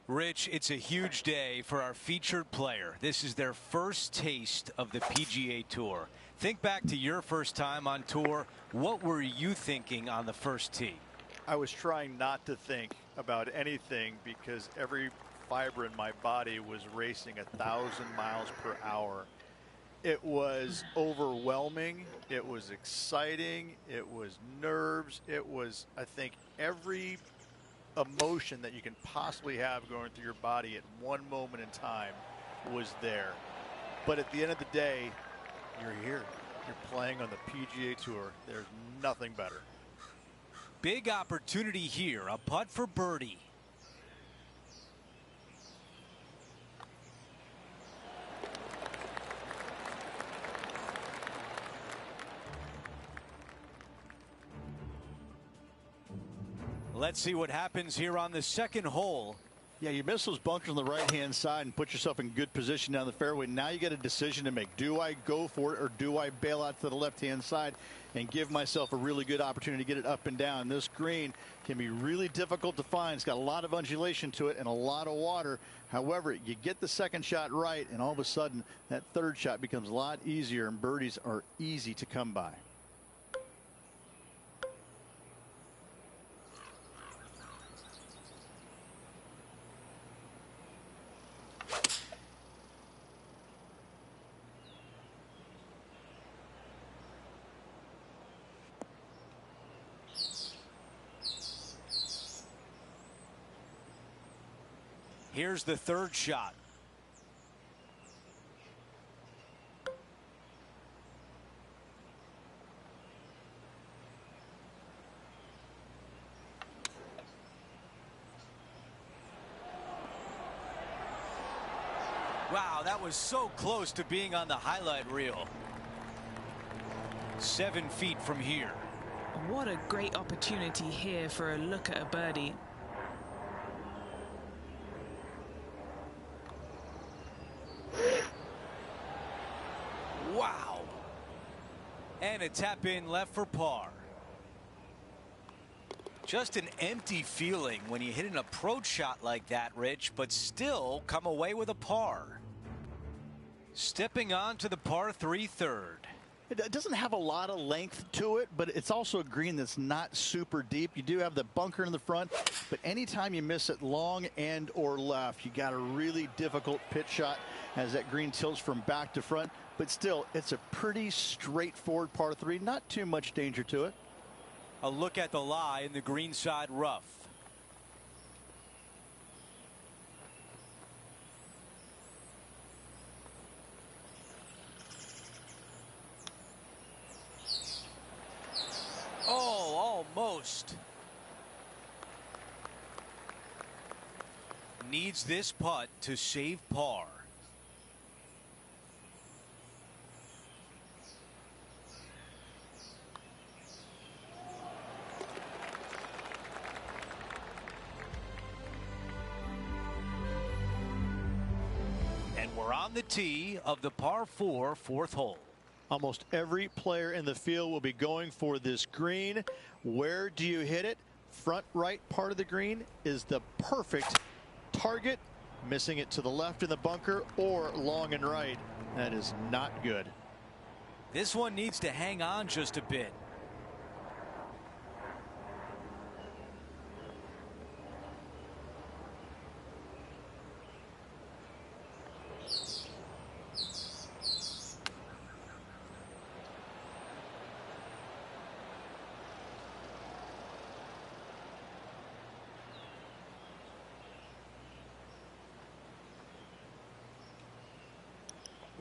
Speaker 7: Rich, it's a huge day for our featured player. This is their first taste of the PGA Tour. Think back to your first time on tour. What were you thinking on the first tee?
Speaker 3: I was trying not to think about anything because every fiber in my body was racing 1,000 miles per hour. It was overwhelming. It was exciting. It was nerves. It was, I think, every emotion that you can possibly have going through your body at one moment in time was there. But at the end of the day, you're here. You're playing on the PGA Tour. There's nothing better.
Speaker 7: Big opportunity here. A putt for birdie. Let's see what happens here on the second hole.
Speaker 3: Yeah, you miss those bunkers on the right-hand side and put yourself in good position down the fairway. Now you got a decision to make. Do I go for it or do I bail out to the left-hand side and give myself a really good opportunity to get it up and down? This green can be really difficult to find. It's got a lot of undulation to it and a lot of water. However, you get the second shot right, and all of a sudden that third shot becomes a lot easier, and birdies are easy to come by.
Speaker 7: Here's the third shot. Wow, that was so close to being on the highlight reel. 7 feet from here.
Speaker 4: What a great opportunity here for a look at a birdie.
Speaker 7: Wow. And a tap in left for par. Just an empty feeling when you hit an approach shot like that, Rich, but still come away with a par. Stepping on to the par 3 third.
Speaker 3: It doesn't have a lot of length to it, but it's also a green that's not super deep. You do have the bunker in the front, but anytime you miss it long and or left, you got a really difficult pitch shot as that green tilts from back to front. But still, it's a pretty straightforward par 3. Not too much danger to it.
Speaker 7: A look at the lie in the greenside rough. Oh, almost. Needs this putt to save par. We're on the tee of the par 4 fourth hole.
Speaker 5: Almost every player in the field will be going for this green. Where do you hit it? Front right part of the green is the perfect target. Missing it to the left in the bunker or long and right. That is not good.
Speaker 7: This one needs to hang on just a bit.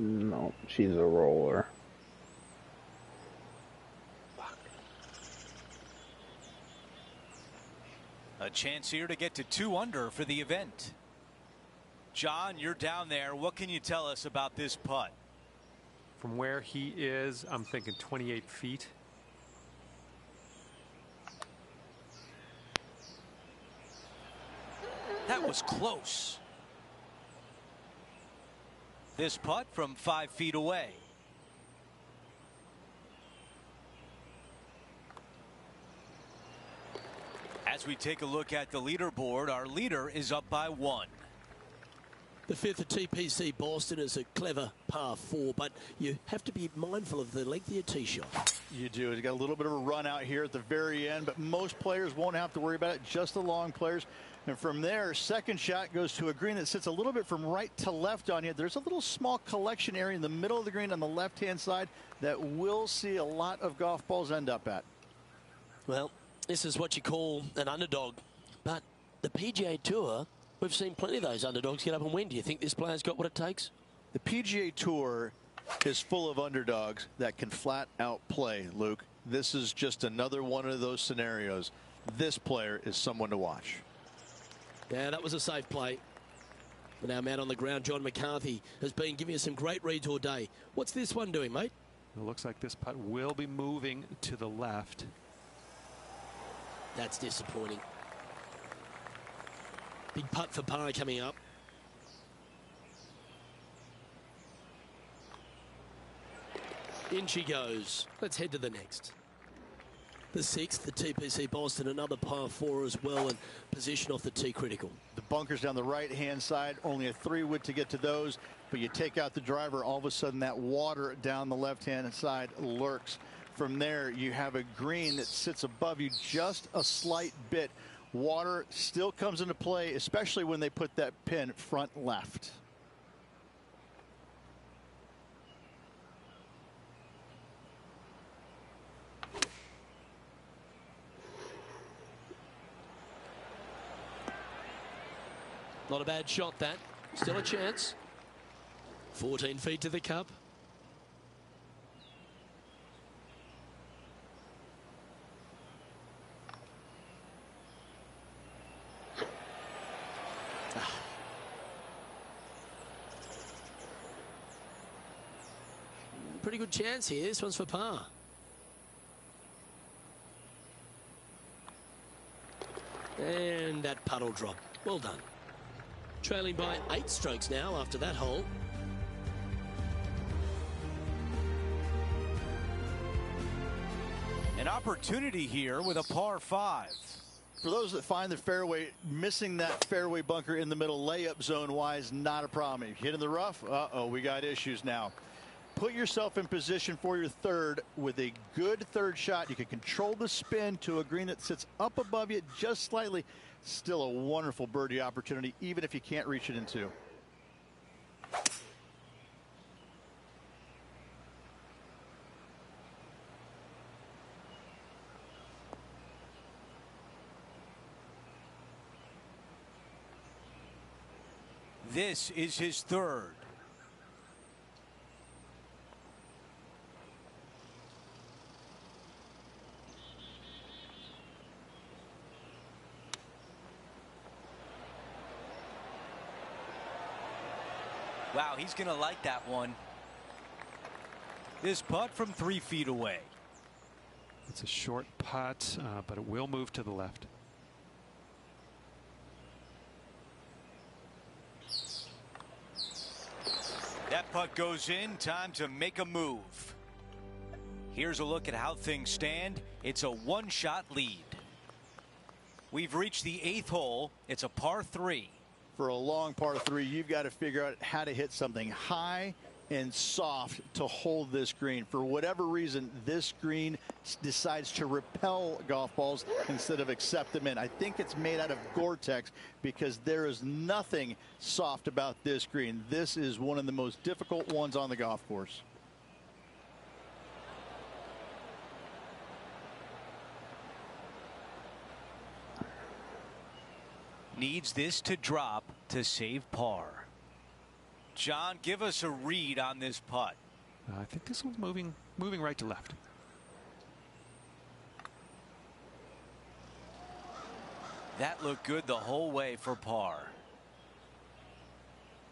Speaker 8: No, she's a roller.
Speaker 7: A chance here to get to 2 under for the event. John, you're down there. What can you tell us about this putt?
Speaker 6: From where he is, I'm thinking 28 feet.
Speaker 7: That was close. This putt from 5 feet away. As we take a look at the leaderboard, our leader is up by 1.
Speaker 2: The fifth at TPC Boston is a clever par 4, but you have to be mindful of the length of your tee shot.
Speaker 3: You do. It's got a little bit of a run out here at the very end, but most players won't have to worry about it, just the long players. And from there, second shot goes to a green that sits a little bit from right to left on you. There's a little small collection area in the middle of the green on the left-hand side that we'll see a lot of golf balls end up at.
Speaker 2: Well, this is what you call an underdog, but the PGA Tour, we've seen plenty of those underdogs get up and win. Do you think this player's got what it takes?
Speaker 3: The PGA Tour is full of underdogs that can flat out play, Luke. This is just another one of those scenarios. This player is someone to watch.
Speaker 2: Yeah, that was a safe play. But our man on the ground, John McCarthy, has been giving us some great reads all day. What's this one doing, mate?
Speaker 6: It looks like this putt will be moving to the left.
Speaker 2: That's disappointing. Big putt for par coming up. In she goes. Let's head to the next. The sixth, the TPC Boston, another par 4 as well, and position off the tee critical.
Speaker 3: The bunkers down the right-hand side, only a 3-wood to get to those, but you take out the driver, all of a sudden that water down the left-hand side lurks. From there, you have a green that sits above you just a slight bit. Water still comes into play, especially when they put that pin front left.
Speaker 2: Not a bad shot, that. Still a chance. 14 feet to the cup. Pretty good chance here. This one's for par. And that puddle drop. Well done. Trailing by 8 strokes now after that hole.
Speaker 7: An opportunity here with a par 5.
Speaker 3: For those that find the fairway, missing that fairway bunker in the middle layup zone wise, not a problem. If you hit in the rough, uh-oh, we got issues now. Put yourself in position for your third with a good third shot. You can control the spin to a green that sits up above you just slightly. Still a wonderful birdie opportunity, even if you can't reach it in 2.
Speaker 7: This is his third. Wow, he's going to like that one. This putt from 3 feet away.
Speaker 6: It's a short putt, but it will move to the left.
Speaker 7: That putt goes in. Time to make a move. Here's a look at how things stand. It's a one-shot lead. We've reached the 8th hole. It's a par 3.
Speaker 3: For a long par 3, you've got to figure out how to hit something high and soft to hold this green. For whatever reason, this green decides to repel golf balls instead of accept them in. I think it's made out of Gore-Tex because there is nothing soft about this green. This is one of the most difficult ones on the golf course.
Speaker 7: Needs this to drop to save par. John, give us a read on this putt.
Speaker 6: I think this one's moving right to left.
Speaker 7: That looked good the whole way for par.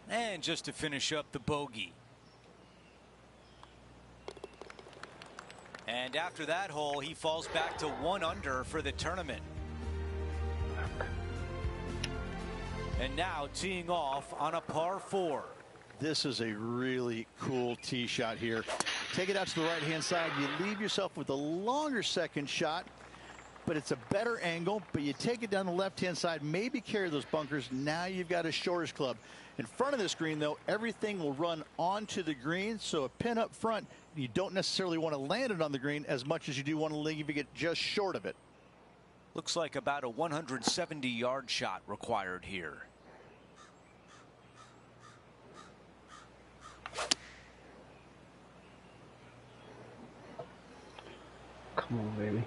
Speaker 7: And just to finish up the bogey. And after that hole, he falls back to 1 under for the tournament. And now teeing off on a par 4.
Speaker 3: This is a really cool tee shot here. Take it out to the right-hand side. You leave yourself with a longer second shot, but it's a better angle. But you take it down the left-hand side, maybe carry those bunkers. Now you've got a shortish club. In front of this green, though, everything will run onto the green. So a pin up front, you don't necessarily want to land it on the green as much as you do want to leave it just short of it.
Speaker 7: Looks like about a 170-yard shot required here.
Speaker 8: Come on, baby.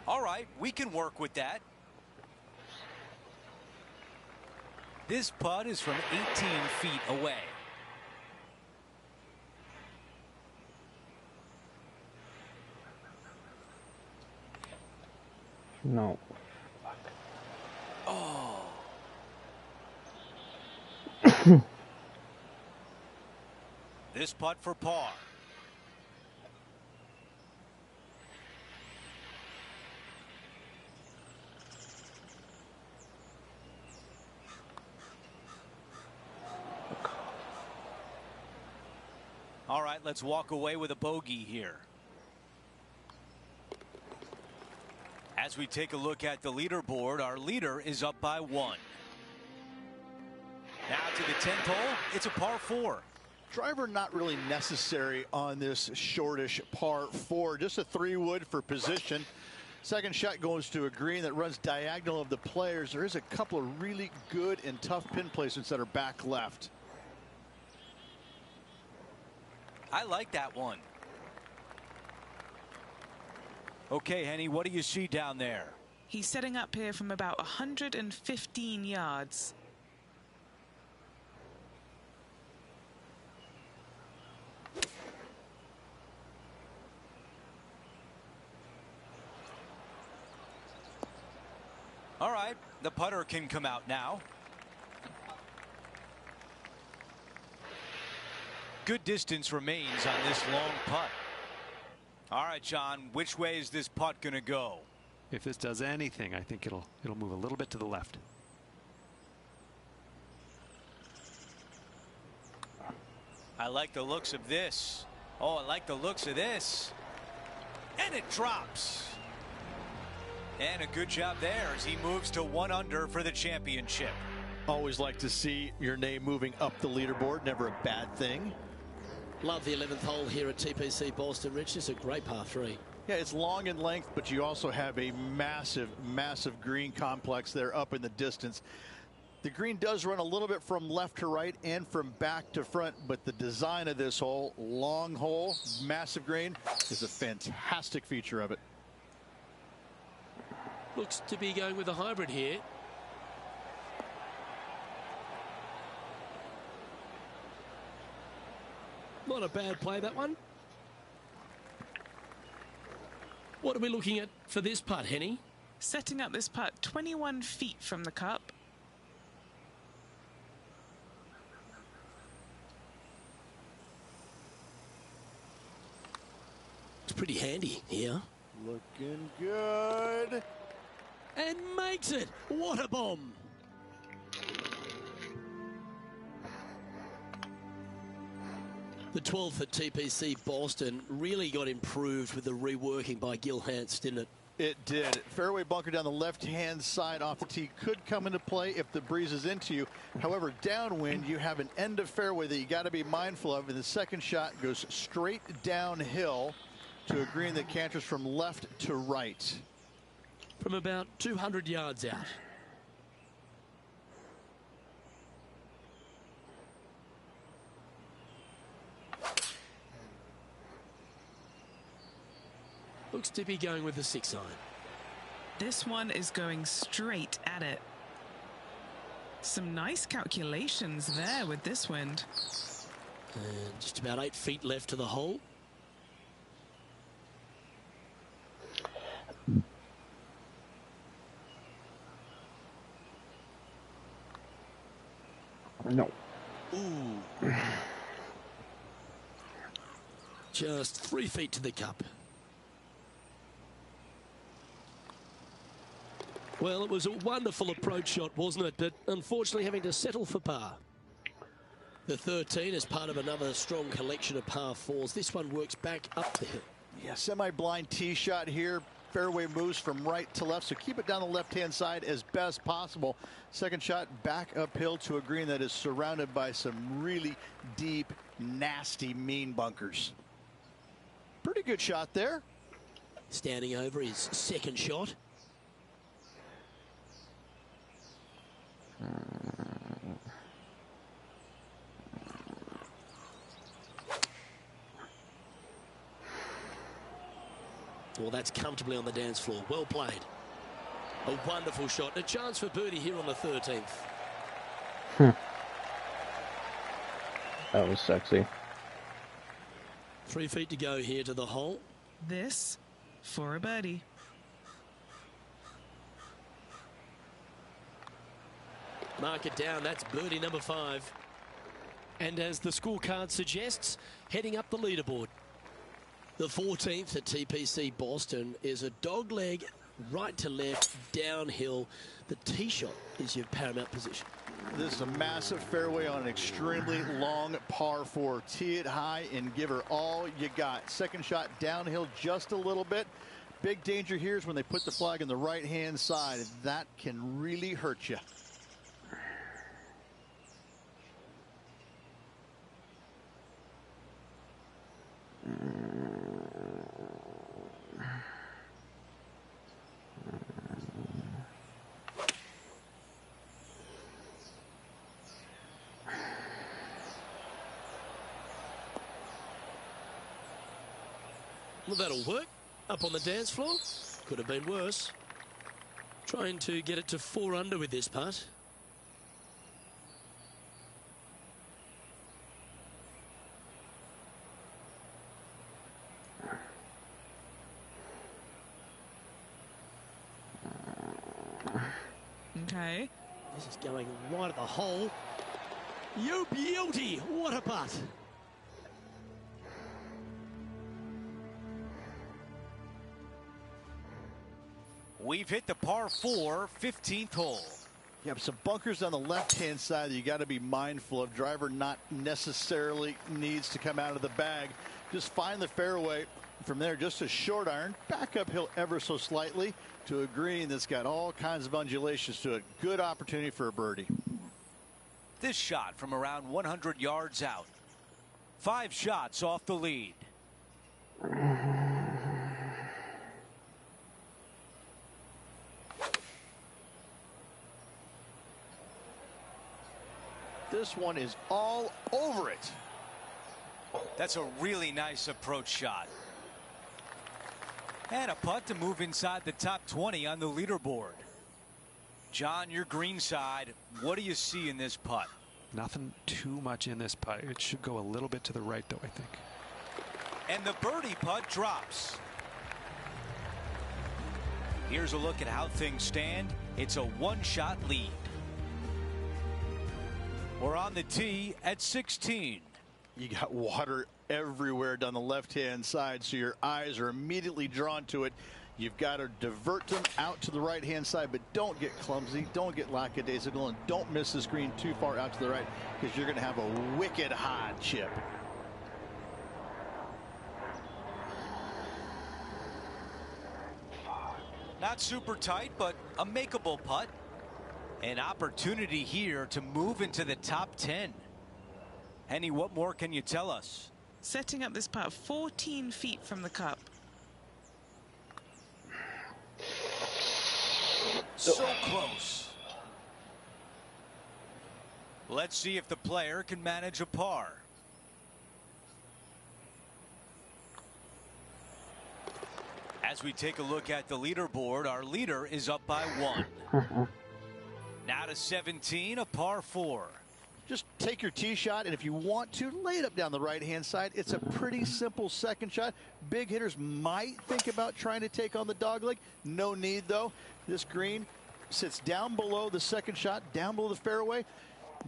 Speaker 7: All right, we can work with that. This putt is from 18 feet away.
Speaker 8: No.
Speaker 7: Oh. This putt for par. All right, let's walk away with a bogey here. As we take a look at the leaderboard, our leader is up by 1. Now to the 10th hole, it's a par 4.
Speaker 3: Driver not really necessary on this shortish par 4. Just a 3-wood for position. Second shot goes to a green that runs diagonal of the players. There is a couple of really good and tough pin placements that are back left.
Speaker 7: I like that one. Okay, Henny, what do you see down there?
Speaker 4: He's setting up here from about 115 yards.
Speaker 7: All right, the putter can come out now. Good distance remains on this long putt. All right, John, which way is this putt going to go?
Speaker 6: If this does anything, I think it'll move a little bit to the left.
Speaker 7: I like the looks of this. Oh, I like the looks of this. And it drops. And a good job there as he moves to 1 under for the championship.
Speaker 3: Always like to see your name moving up the leaderboard. Never a bad thing.
Speaker 2: Love the 11th hole here at TPC Boston, Rich. It's a great par 3.
Speaker 3: Yeah, it's long in length, but you also have a massive, massive green complex there up in the distance. The green does run a little bit from left to right and from back to front, but the design of this hole, long hole, massive green, is a fantastic feature of it.
Speaker 2: Looks to be going with a hybrid here. Not a bad play, that one.
Speaker 1: What are we looking at for this putt, Henny?
Speaker 4: Setting up this putt 21 feet from the cup.
Speaker 2: It's pretty handy here.
Speaker 3: Looking good.
Speaker 2: And makes it. What a bomb. The 12th at TPC Boston really got improved with the reworking by Gil Hanse, didn't it?
Speaker 3: It did. Fairway bunker down the left-hand side off the tee could come into play if the breeze is into you. However, downwind, you have an end of fairway that you got to be mindful of. And the second shot goes straight downhill to a green that canters from left to right.
Speaker 2: From about 200 yards out. Looks to be going with the 6-iron.
Speaker 4: This one is going straight at it. Some nice calculations there with this wind.
Speaker 2: And just about 8 feet left to the hole.
Speaker 8: No.
Speaker 2: Ooh. Just 3 feet to the cup. Well, it was a wonderful approach shot, wasn't it? But unfortunately having to settle for par. The 13 is part of another strong collection of par 4s. This one works back up the hill.
Speaker 3: Yeah, semi-blind tee shot here. Fairway moves from right to left, so keep it down the left-hand side as best possible. Second shot back uphill to a green that is surrounded by some really deep, nasty, mean bunkers. Pretty good shot there.
Speaker 2: Standing over his second shot. Well, that's comfortably on the dance floor. Well played. A wonderful shot. A chance for birdie here on the 13th.
Speaker 8: That was sexy.
Speaker 2: 3 feet to go here to the hole.
Speaker 4: This for a birdie.
Speaker 2: Mark it down. That's birdie number 5. And as the scorecard suggests, heading up the leaderboard. The 14th at TPC Boston is a dogleg right to left, downhill. The tee shot is your paramount position.
Speaker 3: This is a massive fairway on an extremely long par 4. Tee it high and give her all you got. Second shot downhill just a little bit. Big danger here is when they put the flag on the right-hand side. That can really hurt you.
Speaker 2: Well, that'll work. Up on the dance floor. Could have been worse. Trying to get it to 4 under with this putt.
Speaker 4: Okay.
Speaker 2: This is going right at the hole. You beauty! What a putt!
Speaker 7: We've hit the par 4 15th hole.
Speaker 3: You have some bunkers on the left-hand side that you got to be mindful of. Driver not necessarily needs to come out of the bag. Just find the fairway. From there, just a short iron, back uphill ever so slightly to a green that's got all kinds of undulations to it. Good opportunity for a birdie.
Speaker 7: This shot from around 100 yards out. 5 shots off the lead.
Speaker 3: This one is all over it.
Speaker 7: That's a really nice approach shot. And a putt to move inside the top 20 on the leaderboard. John, your green side, what do you see in this putt?
Speaker 6: Nothing too much in this putt. It should go a little bit to the right, though, I think.
Speaker 7: And the birdie putt drops. Here's a look at how things stand. It's a 1-shot lead. We're on the tee at 16.
Speaker 3: You got water everywhere down the left-hand side, so your eyes are immediately drawn to it. You've got to divert them out to the right-hand side, but don't get clumsy, don't get lackadaisical, and don't miss the screen too far out to the right, because you're going to have a wicked hard chip.
Speaker 7: Not super tight, but a makeable putt. An opportunity here to move into the top 10. Henny, what more can you tell us?
Speaker 4: Setting up this putt 14 feet from the cup.
Speaker 7: So close. Let's see if the player can manage a par. As we take a look at the leaderboard, our leader is up by 1. Now to 17, a par 4.
Speaker 3: Just take your tee shot, and if you want to, lay it up down the right-hand side. It's a pretty simple second shot. Big hitters might think about trying to take on the dogleg. No need, though. This green sits down below the second shot, down below the fairway.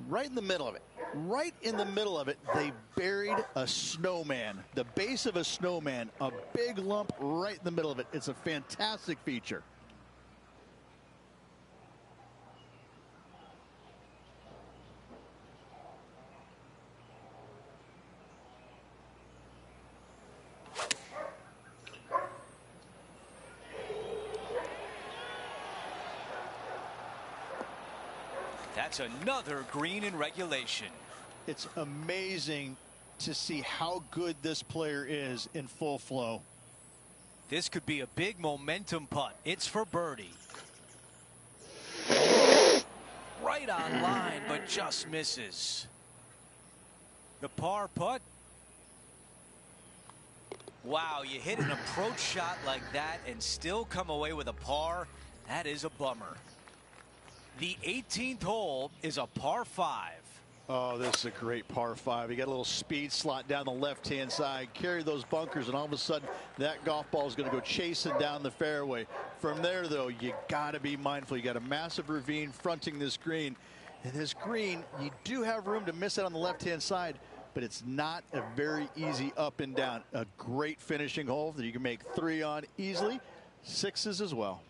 Speaker 3: Right in the middle of it. Right in the middle of it, they buried a snowman. The base of a snowman, a big lump right in the middle of it. It's a fantastic feature.
Speaker 7: That's another green in regulation.
Speaker 5: It's amazing to see how good this player is in full flow.
Speaker 7: This could be a big momentum putt. It's for birdie. Right on line, but just misses. The par putt. Wow, you hit an approach shot like that and still come away with a par. That is a bummer. The 18th hole is a par 5.
Speaker 5: Oh, this is a great par 5. You got a little speed slot down the left-hand side, carry those bunkers, and all of a sudden that golf ball is going to go chasing down the fairway. From there, though, you got to be mindful. You got a massive ravine fronting this green. And this green, you do have room to miss it on the left-hand side, but it's not a very easy up and down. A great finishing hole that you can make 3 on easily, 6s as well.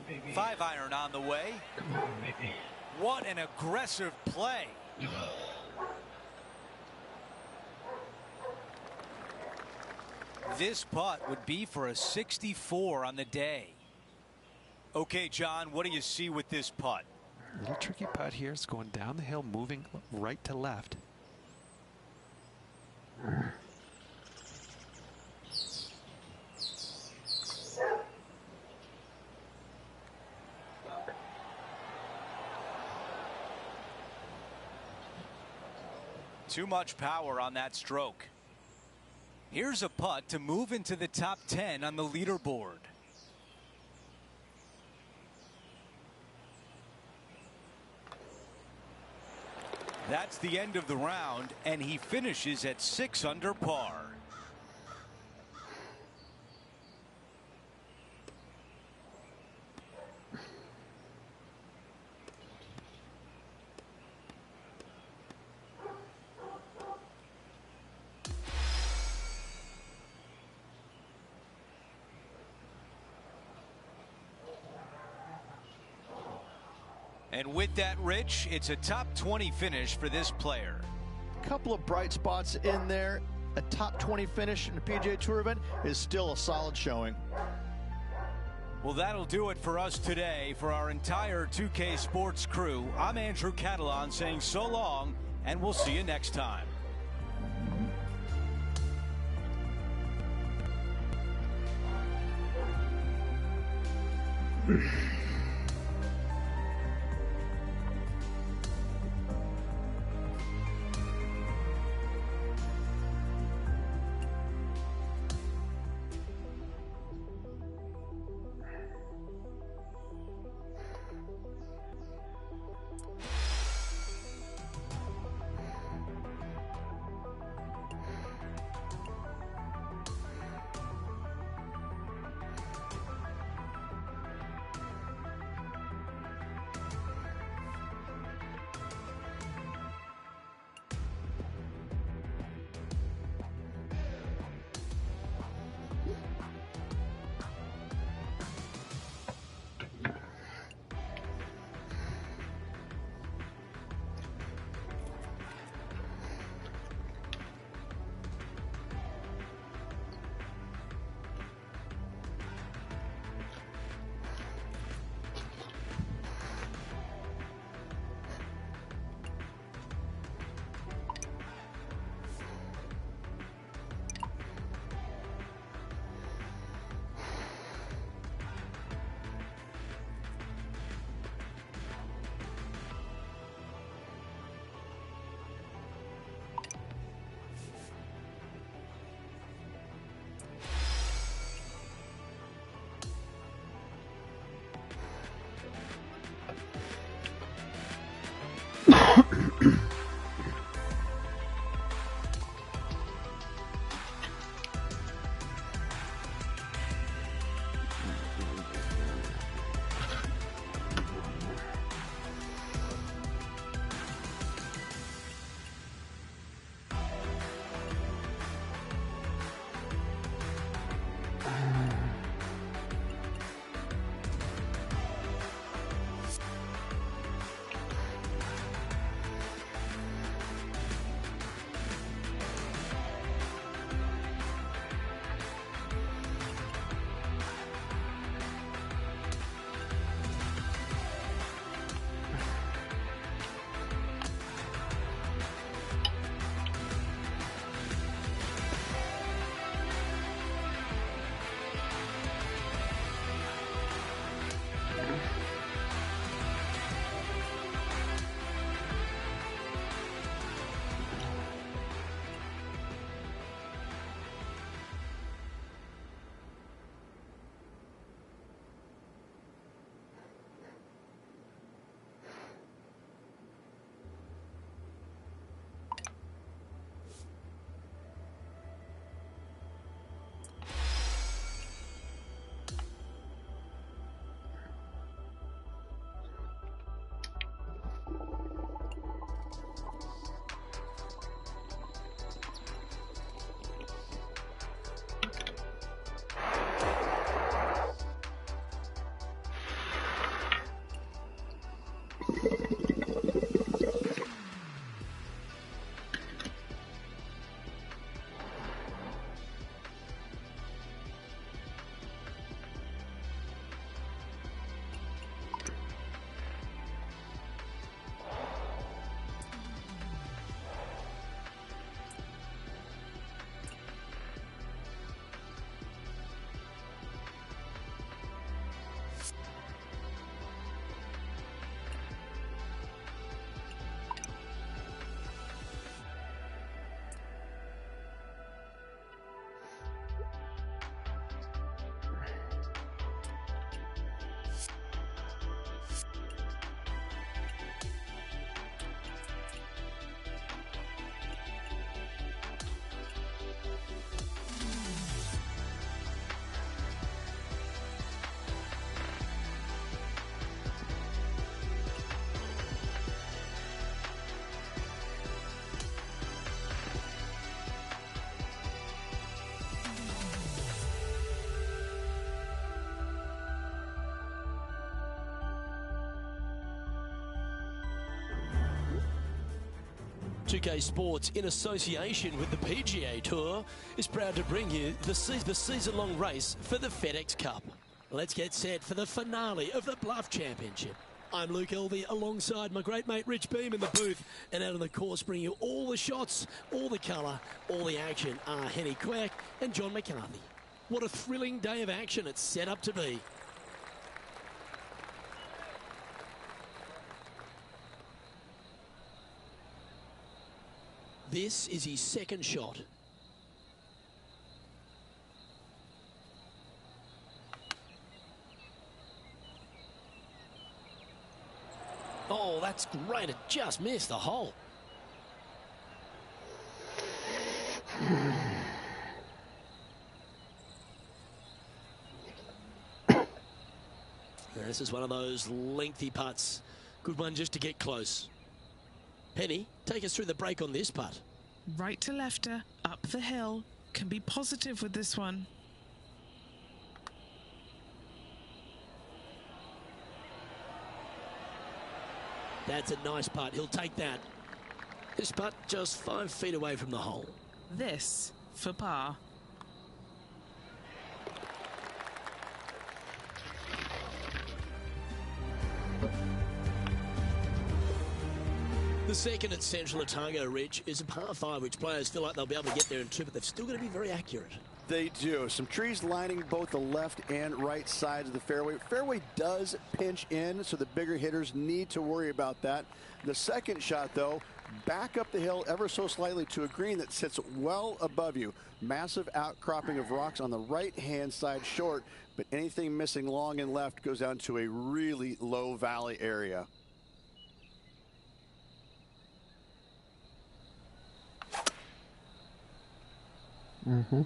Speaker 7: Baby. 5-iron on the way.
Speaker 8: Come on, baby.
Speaker 7: What an aggressive play. This putt would be for a 64 on the day. Okay, John, what do you see with this putt?
Speaker 6: A little tricky putt here. It's going down the hill, moving right to left.
Speaker 7: Too much power on that stroke. Here's a putt to move into the top 10 on the leaderboard. That's the end of the round, and he finishes at 6 under par. And with that, Rich, it's a top 20 finish for this player.
Speaker 5: A couple of bright spots in there. A top 20 finish in a PGA Tour event is still a solid showing.
Speaker 7: Well, that'll do it for us today. For our entire 2K Sports crew, I'm Andrew Catalan saying so long, and we'll see you next time.
Speaker 2: 2K Sports, in association with the PGA Tour, is proud to bring you the season-long race for the FedEx Cup. Let's get set for the finale of the Bluff Championship. I'm Luke Elvey alongside my great mate Rich Beam in the booth, and out on the course bringing you all the shots, all the colour, all the action are Henny Quack and John McCarthy. What a thrilling day of action it's set up to be. This is his second shot. Oh, that's great. It just missed the hole. This is one of those lengthy putts. Good one just to get close. Penny, take us through the break on this putt.
Speaker 4: Right to lefter, up the hill. Can be positive with this one.
Speaker 2: That's a nice putt. He'll take that. This putt just 5 feet away from the hole.
Speaker 4: This for par.
Speaker 2: The second at Central Otago, Rich, is a par 5, which players feel like they'll be able to get there in 2, but they've still got to be very accurate.
Speaker 9: They do. Some trees lining both the left and right sides of the fairway. Fairway does pinch in, so the bigger hitters need to worry about that. The second shot, though, back up the hill ever so slightly to a green that sits well above you. Massive outcropping of rocks on the right-hand side short, but anything missing long and left goes down to a really low valley area.
Speaker 8: Mm-hmm.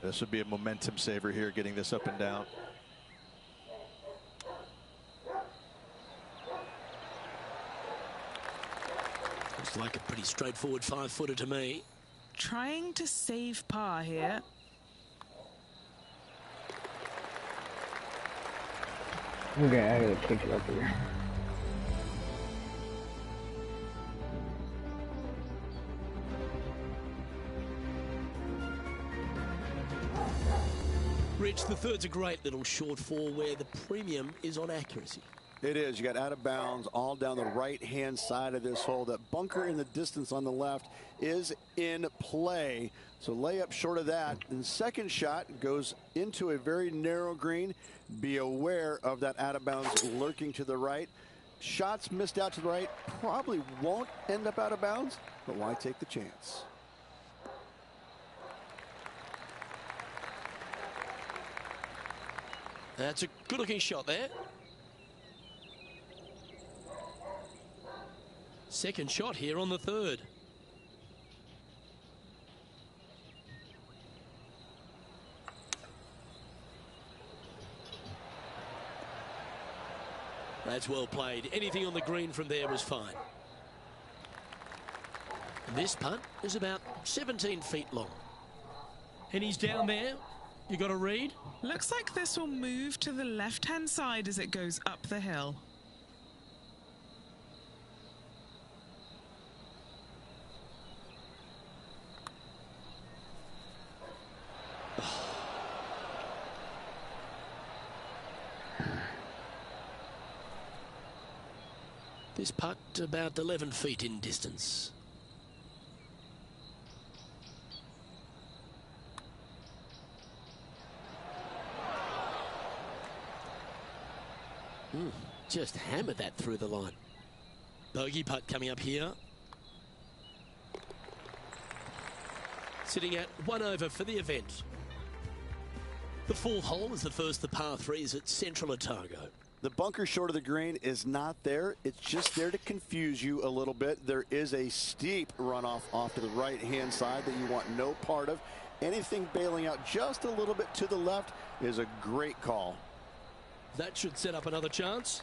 Speaker 5: This would be a momentum saver here, getting this up and down.
Speaker 2: Looks like a pretty straightforward 5-footer to me.
Speaker 4: Trying to save par here.
Speaker 8: Okay, I gotta pick it up here.
Speaker 2: Rich, the third's a great little short four where the premium is on accuracy.
Speaker 9: It is. You got out of bounds all down the right-hand side of this hole. That bunker in the distance on the left is in play. So layup short of that. And second shot goes into a very narrow green. Be aware of that out of bounds lurking to the right. Shots missed out to the right probably won't end up out of bounds, but why take the chance?
Speaker 2: That's a good-looking shot there. Second shot here on the third. That's well played. Anything on the green from there was fine. This putt is about 17 feet long.
Speaker 1: And he's down there. You got a read?
Speaker 4: Looks like this will move to the left-hand side as it goes up the hill.
Speaker 2: This putt about 11 feet in distance. Just hammered that through the line. Bogey putt coming up here. Sitting at 1 over for the event. The fourth hole is the first, the par 3s at Central Otago.
Speaker 9: The bunker short of the green is not there. It's just there to confuse you a little bit. There is a steep runoff off to the right-hand side that you want no part of. Anything bailing out just a little bit to the left is a great call.
Speaker 2: That should set up another chance.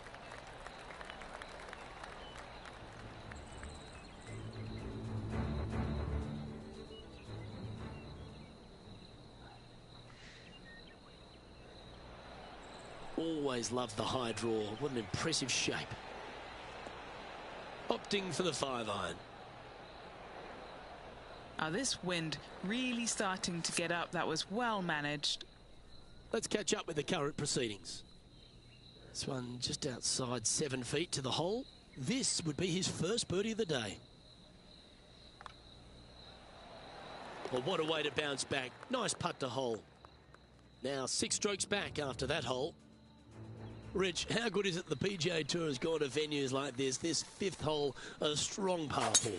Speaker 2: Always loved the high draw. What an impressive shape. Opting for the 5-iron.
Speaker 4: This wind really starting to get up. That was well managed.
Speaker 2: Let's catch up with the current proceedings. This one just outside 7 feet to the hole. This would be his first birdie of the day. Well, what a way to bounce back. Nice putt to hole. Now 6 strokes back after that hole. Rich, how good is it the PGA Tour has gone to venues like this? This 5th hole, a strong par 4.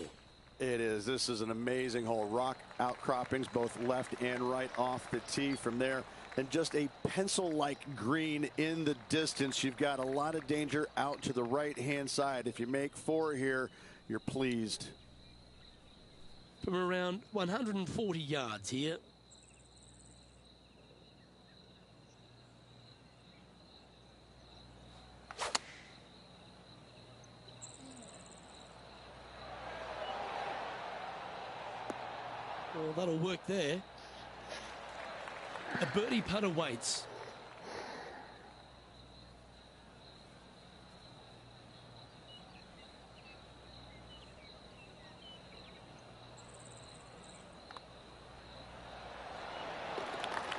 Speaker 9: It is. This is an amazing hole. Rock outcroppings both left and right off the tee from there. And just a pencil-like green in the distance. You've got a lot of danger out to the right-hand side. If you make 4 here, you're pleased.
Speaker 2: From around 140 yards here. Well, that'll work there.
Speaker 1: A birdie putt awaits.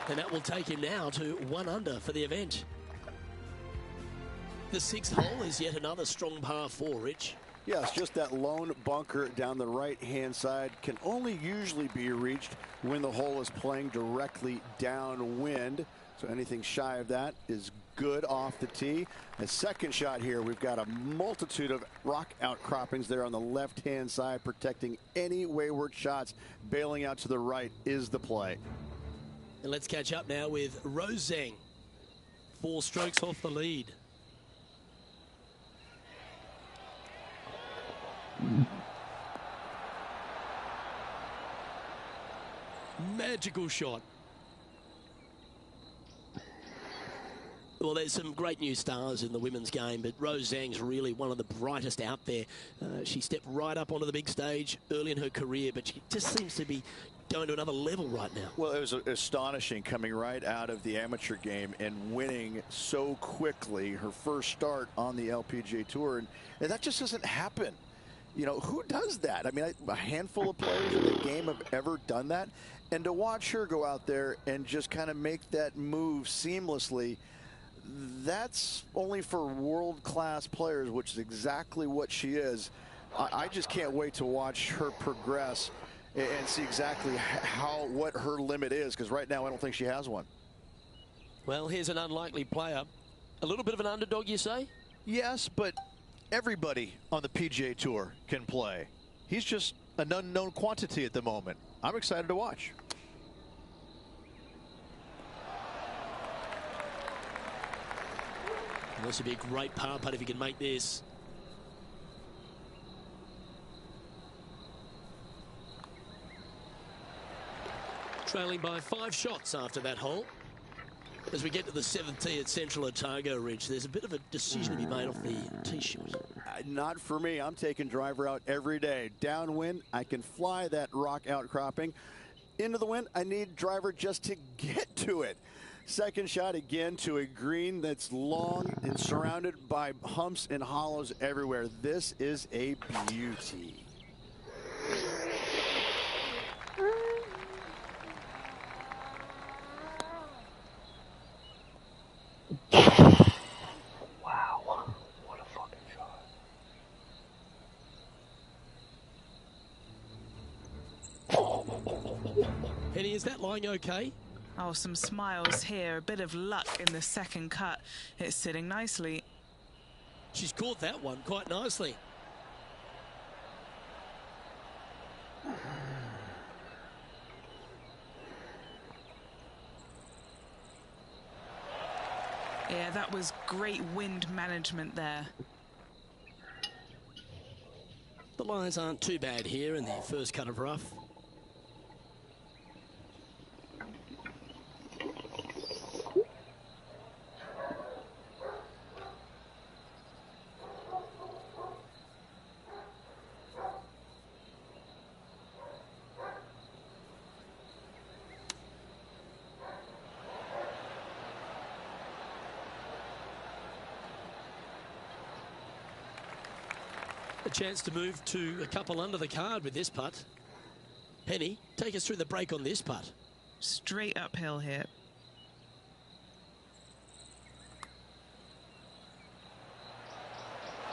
Speaker 2: And that will take him now to 1 under for the event. The 6th hole is yet another strong par 4, Rich.
Speaker 9: Yes, just that lone bunker down the right-hand side can only usually be reached when the hole is playing directly downwind. So anything shy of that is good off the tee. The second shot here, we've got a multitude of rock outcroppings there on the left-hand side, protecting any wayward shots. Bailing out to the right is the play.
Speaker 2: And let's catch up now with Rose Zhang. 4 strokes off the lead. Magical shot. Well, there's some great new stars in the women's game, but Rose Zhang's really one of the brightest out there. She stepped right up onto the big stage early in her career, but she just seems to be going to another level right now.
Speaker 3: Well, it was astonishing coming right out of the amateur game and winning so quickly her first start on the LPGA Tour. And that just doesn't happen. You know, who does that? I mean, a handful of players in the game have ever done that. And to watch her go out there and just kind of make that move seamlessly, that's only for world-class players, which is exactly what she is. I just can't wait to watch her progress and see exactly what her limit is, because right now I don't think she has one.
Speaker 2: Well, here's an unlikely player. A little bit of an underdog, you say?
Speaker 3: Yes, but everybody on the PGA Tour can play. He's just an unknown quantity at the moment. I'm excited to watch.
Speaker 2: This would be a great par putt if he can make this. Trailing by 5 shots after that hole. As we get to the 7th tee at Central Otago Ridge, there's a bit of a decision to be made off the tee shot.
Speaker 9: Not for me. I'm taking driver out every day. Downwind, I can fly that rock outcropping. Into the wind, I need driver just to get to it. Second shot again to a green that's long and surrounded by humps and hollows everywhere. This is a beauty.
Speaker 8: Wow. What a fucking shot.
Speaker 2: Henny, is that lying okay?
Speaker 4: Oh, some smiles here. A bit of luck in the second cut. It's sitting nicely.
Speaker 2: She's caught that one quite nicely.
Speaker 4: Yeah, that was great wind management there.
Speaker 2: The lines aren't too bad here in the first cut of rough. A chance to move to a couple under the card with this putt. Henny, take us through the break on this putt.
Speaker 4: Straight uphill here.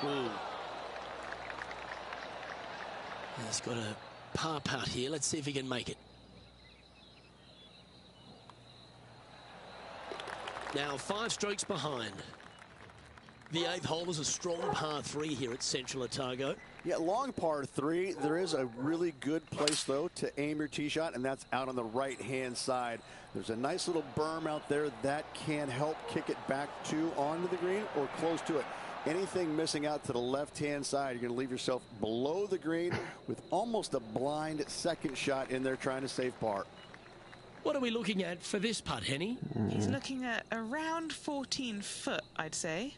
Speaker 2: Ooh. He's got a par putt here. Let's see if he can make it. Now 5 strokes behind. The 8th hole is a strong par 3 here at Central Otago.
Speaker 9: Yeah, long par 3. There is a really good place, though, to aim your tee shot, and that's out on the right-hand side. There's a nice little berm out there that can help kick it back to onto the green or close to it. Anything missing out to the left-hand side, you're going to leave yourself below the green with almost a blind second shot in there trying to save par.
Speaker 2: What are we looking at for this putt, Henny?
Speaker 4: He's looking at around 14 foot, I'd say.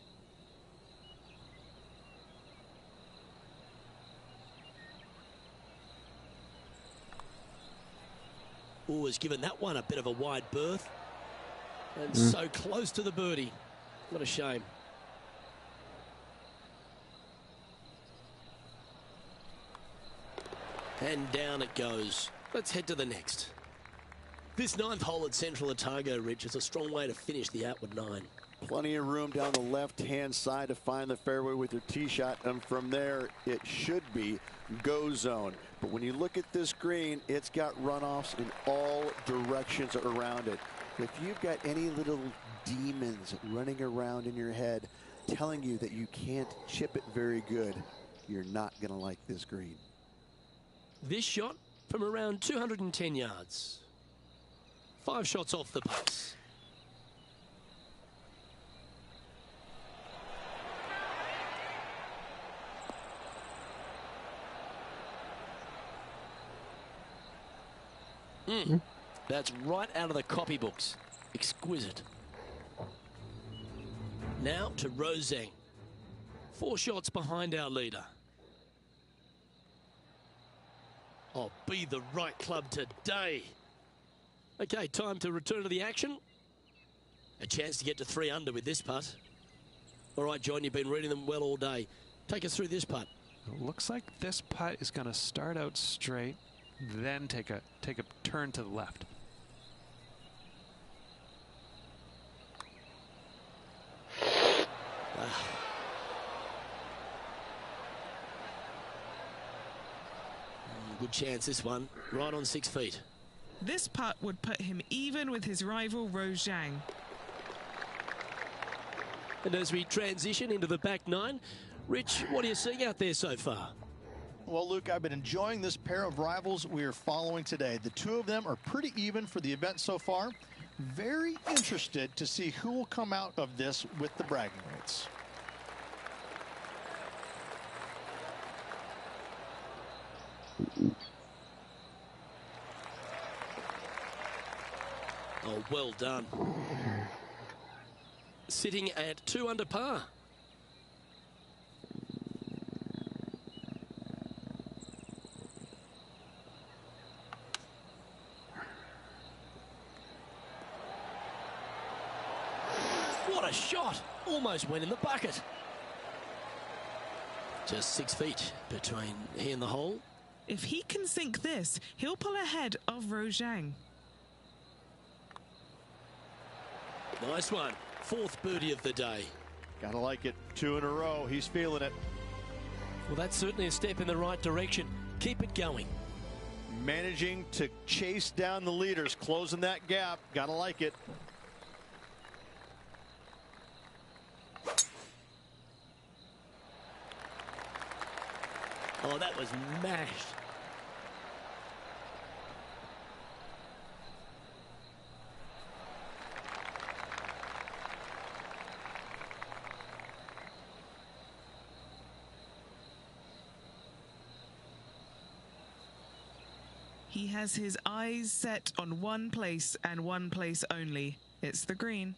Speaker 2: Oh, has given that one a bit of a wide berth. And so close to the birdie. What a shame. And down it goes. Let's head to the next. This 9th hole at Central Otago Ridge is a strong way to finish the outward 9.
Speaker 9: Plenty of room down the left-hand side to find the fairway with your tee shot, and from there it should be go zone. But when you look at this green, it's got runoffs in all directions around it. If you've got any little demons running around in your head telling you that you can't chip it very good, you're not going to like this green.
Speaker 2: This shot from around 210 yards. 5 shots off the pace. That's right out of the copybooks. Exquisite. Now to Roseng. 4 shots behind our leader. Oh, be the right club today. Okay, time to return to the action. A chance to get to 3 under with this putt. All right, John, you've been reading them well all day. Take us through this putt.
Speaker 6: It looks like this putt is going to start out straight, then take a turn to the left. Good chance, this one. Right on 6 feet.
Speaker 4: This putt would put him even with his rival Rose Zhang.
Speaker 2: And as we transition into the back 9, Rich, what are you seeing out there so far?
Speaker 3: Well, Luke, I've been enjoying this pair of rivals we are following today. The 2 of them are pretty even for the event so far. Very interested to see who will come out of this with the bragging rights.
Speaker 2: Oh, well done. Sitting at 2 under par. What a shot! Almost went in the bucket. Just 6 feet between he and the hole.
Speaker 4: If he can sink this, he'll pull ahead of Rojang.
Speaker 2: Nice one. 4th birdie of the day.
Speaker 5: Gotta like it. 2 in a row. He's feeling it.
Speaker 2: Well, that's certainly a step in the right direction. Keep it going.
Speaker 5: Managing to chase down the leaders, closing that gap. Gotta like it.
Speaker 2: Oh, that was mashed.
Speaker 4: He has his eyes set on one place and one place only. It's the green.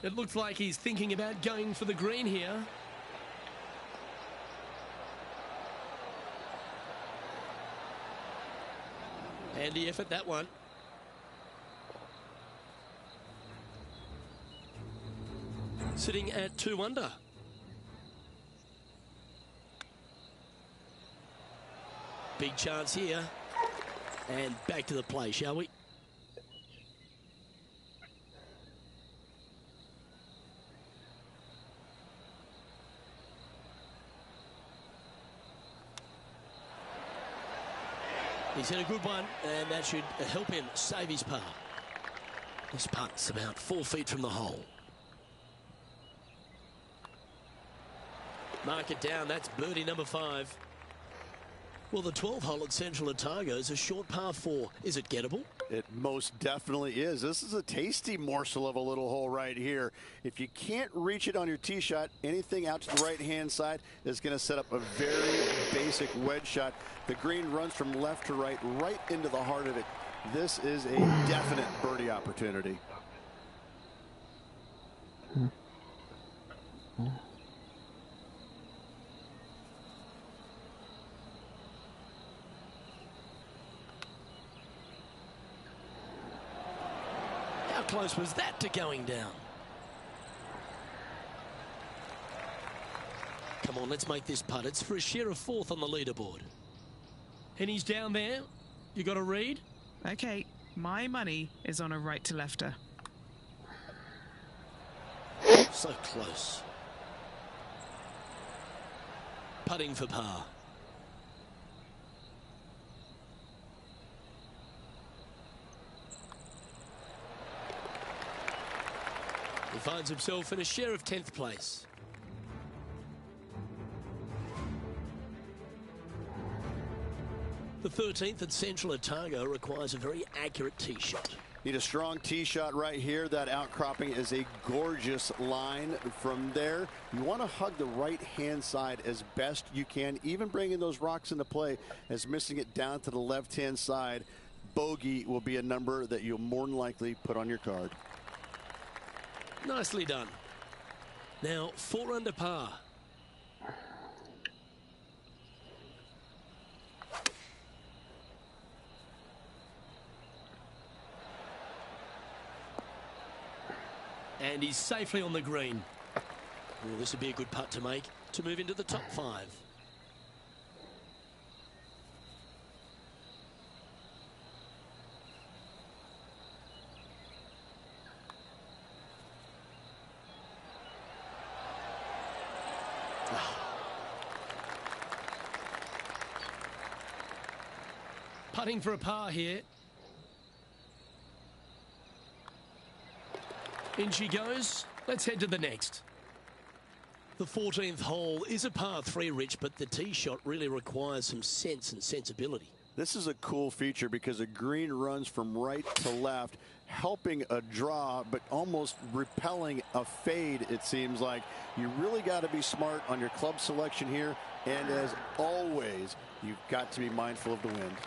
Speaker 1: It looks like he's thinking about going for the green here.
Speaker 2: Handy effort, that one. Sitting at 2 under. Big chance here. And back to the play, shall we? He's hit a good one, and that should help him save his par. This putt's about 4 feet from the hole. Mark it down. That's birdie number 5. Well, the 12 hole at Central Otago is a short par 4. Is it gettable?
Speaker 9: It most definitely is. This is a tasty morsel of a little hole right here. If you can't reach it on your tee shot, anything out to the right-hand side is going to set up a very basic wedge shot. The green runs from left to right into the heart of it. This is a definite birdie opportunity.
Speaker 2: How close was that to going down? Come on, let's make this putt. It's for a share of 4th on the leaderboard.
Speaker 1: And he's down there. You got a read?
Speaker 4: Okay, my money is on a right-to-lefter.
Speaker 2: So close. Putting for par. He finds himself in a share of 10th place. The 13th at Central Otago requires a very accurate tee shot.
Speaker 9: Need a strong tee shot right here. That outcropping is a gorgeous line from there. You want to hug the right-hand side as best you can, even bringing those rocks into play as missing it down to the left-hand side. Bogey will be a number that you'll more than likely put on your card.
Speaker 2: Nicely done. Now 4 under par.
Speaker 1: And he's safely on the green.
Speaker 2: Well, this would be a good putt to make to move into the top 5.
Speaker 1: Putting for a par here. In she goes. Let's head to the next.
Speaker 2: The 14th hole is a par 3, Rich, but the tee shot really requires some sense and sensibility.
Speaker 9: This is a cool feature because the green runs from right to left, helping a draw, but almost repelling a fade, it seems like. You really got to be smart on your club selection here. And as always, you've got to be mindful of the wind.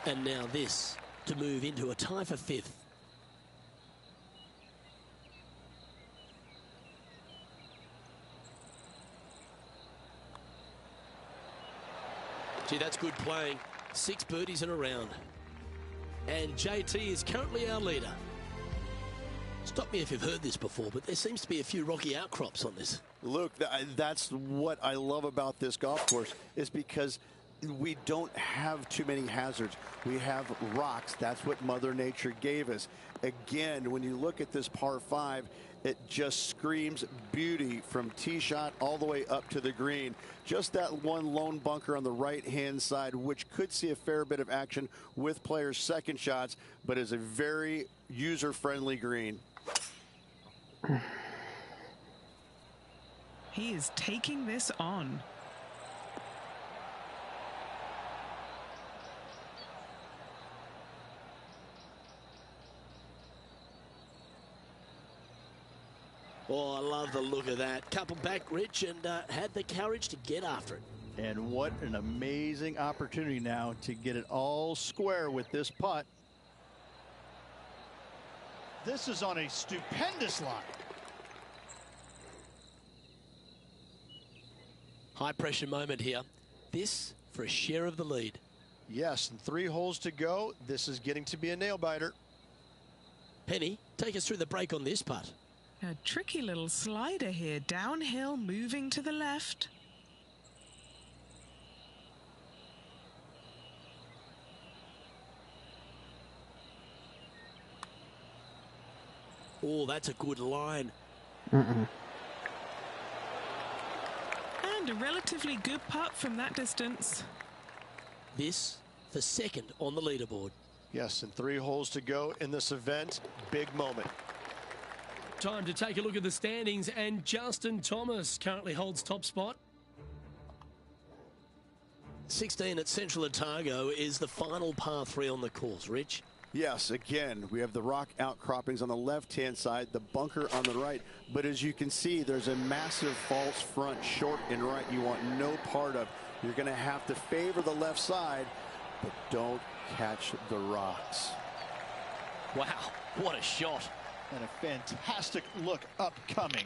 Speaker 2: And now this to move into a tie for 5th. Gee, that's good playing. 6 birdies in a round. And JT is currently our leader. Stop me if you've heard this before, but there seems to be a few rocky outcrops on this.
Speaker 9: Luke, that's what I love about this golf course, is because we don't have too many hazards. We have rocks. That's what Mother Nature gave us. Again, when you look at this par 5, it just screams beauty from tee shot all the way up to the green. Just that one lone bunker on the right-hand side, which could see a fair bit of action with players' second shots, but is a very user-friendly green.
Speaker 4: He is taking this on.
Speaker 2: Oh, I love the look of that. Couple back, Rich, and had the courage to get after it.
Speaker 3: And what an amazing opportunity now to get it all square with this putt.
Speaker 10: This is on a stupendous line.
Speaker 2: High pressure moment here. This for a share of the lead.
Speaker 5: Yes, and 3 holes to go. This is getting to be a nail biter.
Speaker 2: Penny, take us through the break on this putt.
Speaker 4: A tricky little slider here. Downhill, moving to the left.
Speaker 2: Oh, that's a good line.
Speaker 4: And a relatively good putt from that distance.
Speaker 2: This for 2nd on the leaderboard.
Speaker 5: Yes, and 3 holes to go in this event. Big moment.
Speaker 1: Time to take a look at the standings, and Justin Thomas currently holds top spot.
Speaker 2: 16 at Central Otago is the final par 3 on the course. Rich?
Speaker 9: Yes, again, we have the rock outcroppings on the left-hand side, the bunker on the right. But as you can see, there's a massive false front, short and right, you want no part of. You're going to have to favor the left side, but don't catch the rocks.
Speaker 2: Wow, what a shot.
Speaker 10: And a fantastic look upcoming.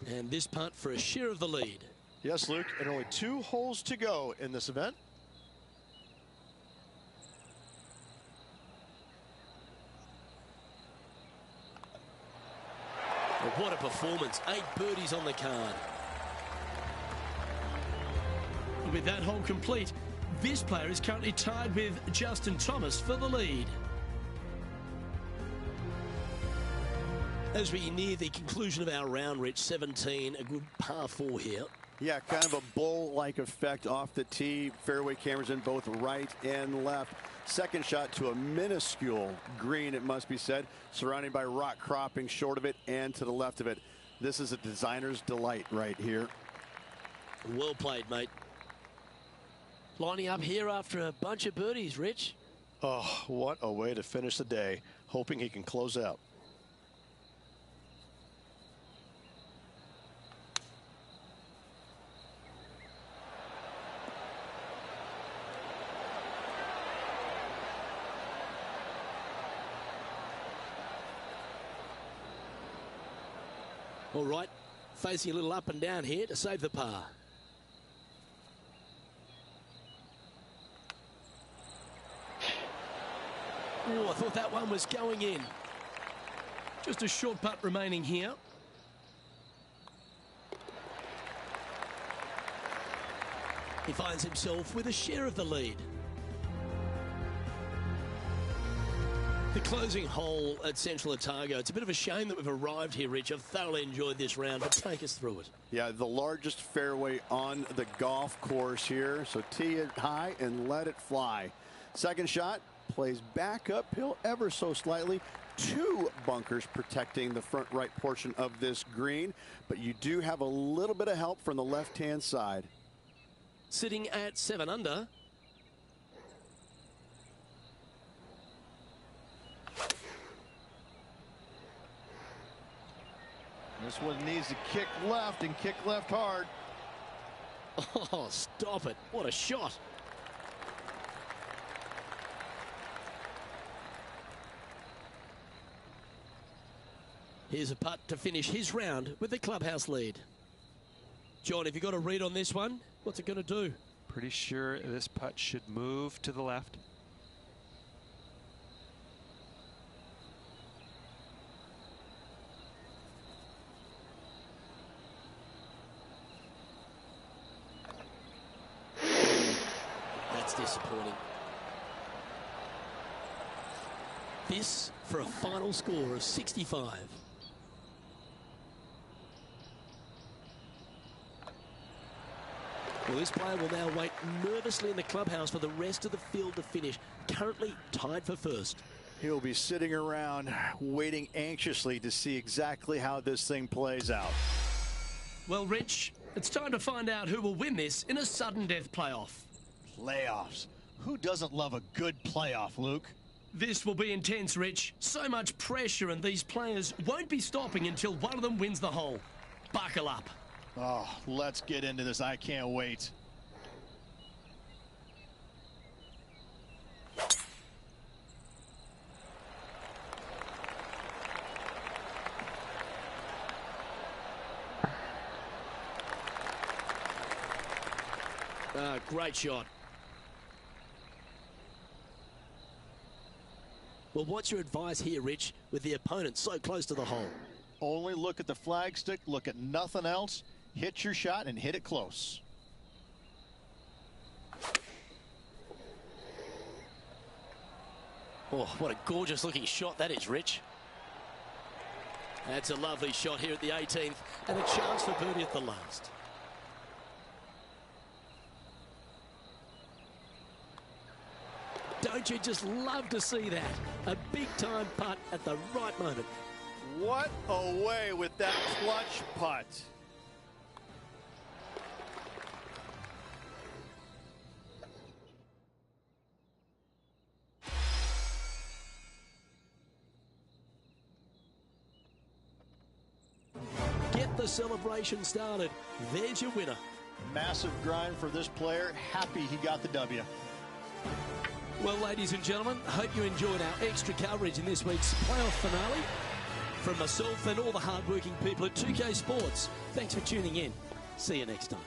Speaker 2: And this putt for a share of the lead.
Speaker 5: Yes, Luke, and only 2 holes to go in this event.
Speaker 2: But what a performance. 8 birdies on the card.
Speaker 1: With that hole complete, this player is currently tied with Justin Thomas for the lead.
Speaker 2: As we near the conclusion of our round, Rich, 17, a good par 4 here.
Speaker 9: Yeah, kind of a bowl-like effect off the tee. Fairway cameras in both right and left. Second shot to a minuscule green, it must be said, surrounded by rock cropping short of it and to the left of it. This is a designer's delight right here.
Speaker 2: Well played, mate. Lining up here after a bunch of birdies, Rich.
Speaker 5: Oh, what a way to finish the day. Hoping he can close out.
Speaker 2: All right, facing a little up and down here to save the par. Oh, I thought that one was going in.
Speaker 1: Just a short putt remaining here.
Speaker 2: He finds himself with a share of the lead. The closing hole at Central Otago. It's a bit of a shame that we've arrived here, Rich. I've thoroughly enjoyed this round, but take us through it.
Speaker 9: Yeah, the largest fairway on the golf course here. So tee it high and let it fly. Second shot plays back uphill ever so slightly. two bunkers protecting the front right portion of this green, but you do have a little bit of help from the left-hand side.
Speaker 2: Sitting at 7 under.
Speaker 3: This one needs to kick left and kick left hard.
Speaker 2: Oh, stop it. What a shot. Here's a putt to finish his round with the clubhouse lead. John, have you got a read on this one? What's it going to do?
Speaker 6: Pretty sure this putt should move to the left.
Speaker 2: That's disappointing. This for a final score of 65. Well, this player will now wait nervously in the clubhouse for the rest of the field to finish. Currently tied for first.
Speaker 3: He'll be sitting around waiting anxiously to see exactly how this thing plays out.
Speaker 1: Well, Rich, it's time to find out who will win this in a sudden death playoff.
Speaker 10: Playoffs. Who doesn't love a good playoff, Luke?
Speaker 1: This will be intense, Rich. So much pressure, and these players won't be stopping until one of them wins the hole. Buckle up.
Speaker 10: Oh, let's get into this. I can't wait.
Speaker 2: Great shot. Well, what's your advice here, Rich, with the opponent so close to the hole?
Speaker 10: Only look at the flagstick, look at nothing else. Hit your shot and hit it close.
Speaker 2: Oh, what a gorgeous looking shot that is, Rich. That's a lovely shot here at the 18th, and a chance for birdie at the last. Don't you just love to see that? A big-time putt at the right moment.
Speaker 3: What a way with that clutch putt.
Speaker 2: Get the celebration started. There's your winner.
Speaker 10: Massive grind for this player. Happy he got the W.
Speaker 2: Well, ladies and gentlemen, I hope you enjoyed our extra coverage in this week's playoff finale. From myself and all the hard-working people at 2K Sports, thanks for tuning in. See you next time.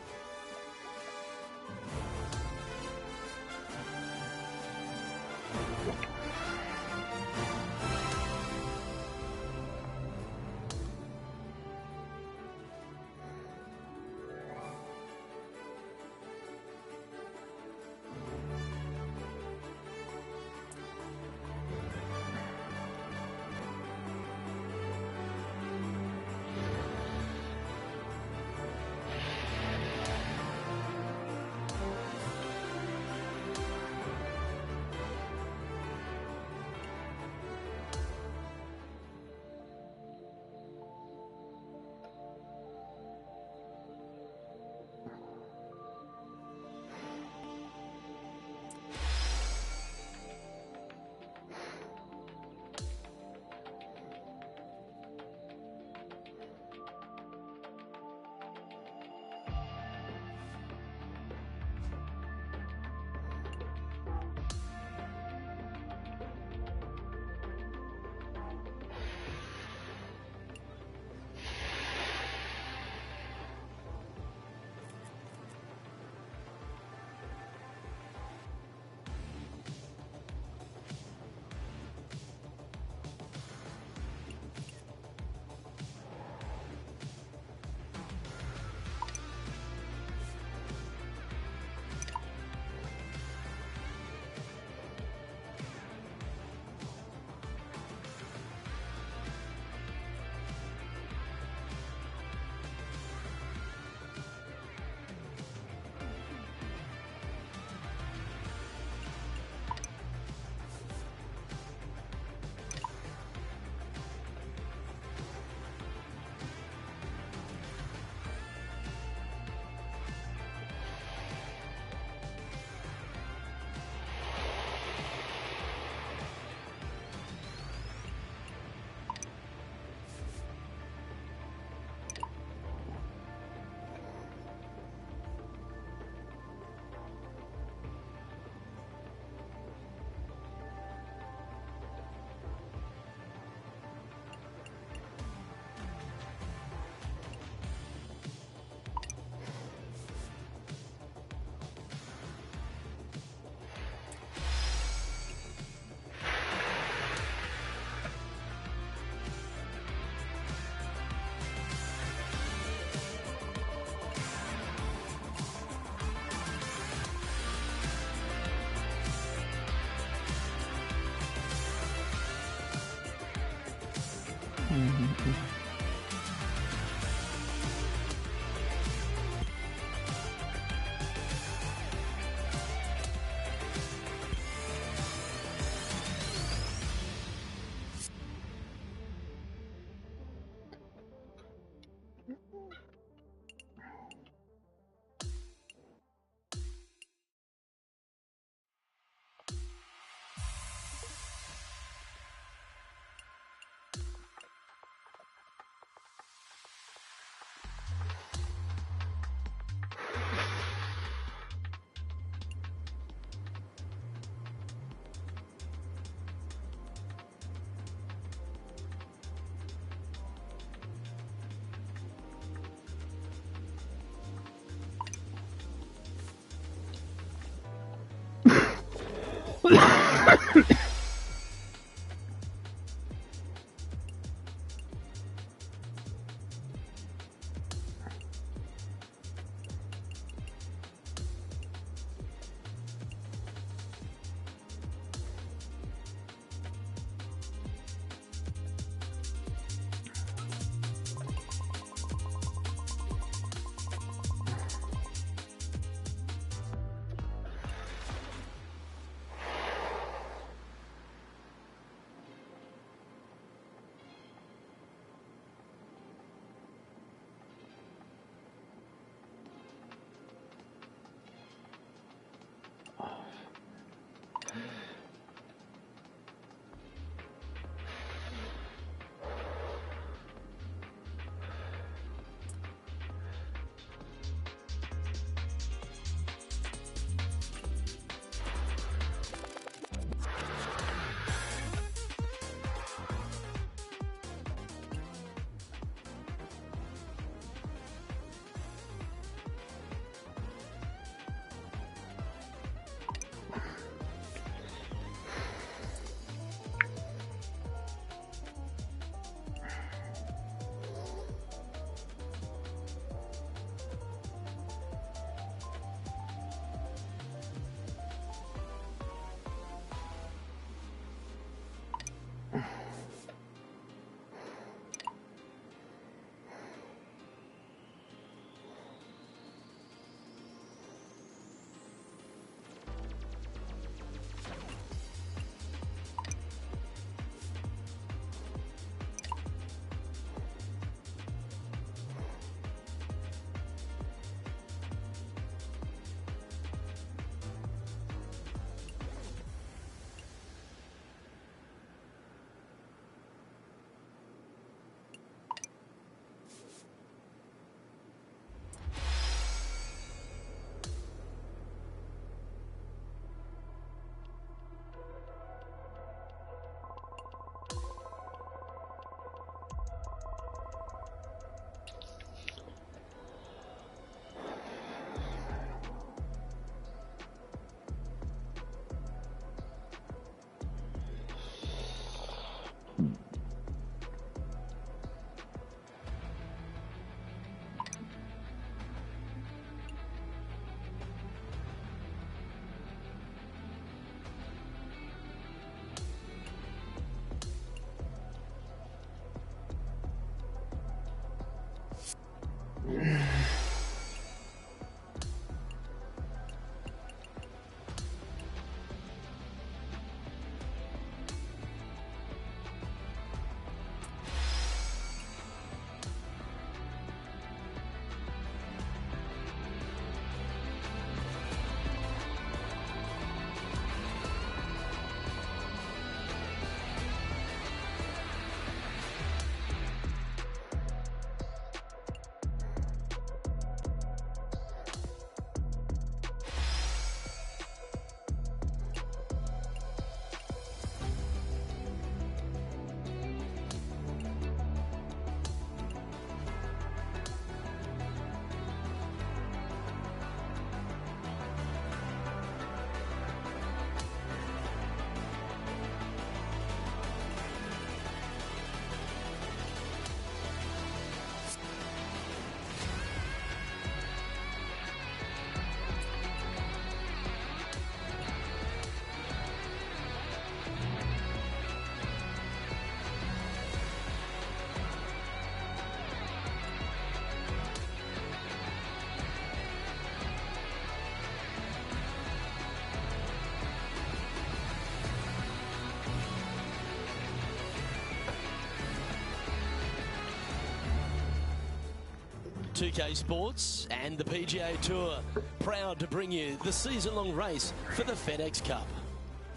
Speaker 2: 2K Sports and the PGA Tour, proud to bring you the season-long race for the FedEx Cup.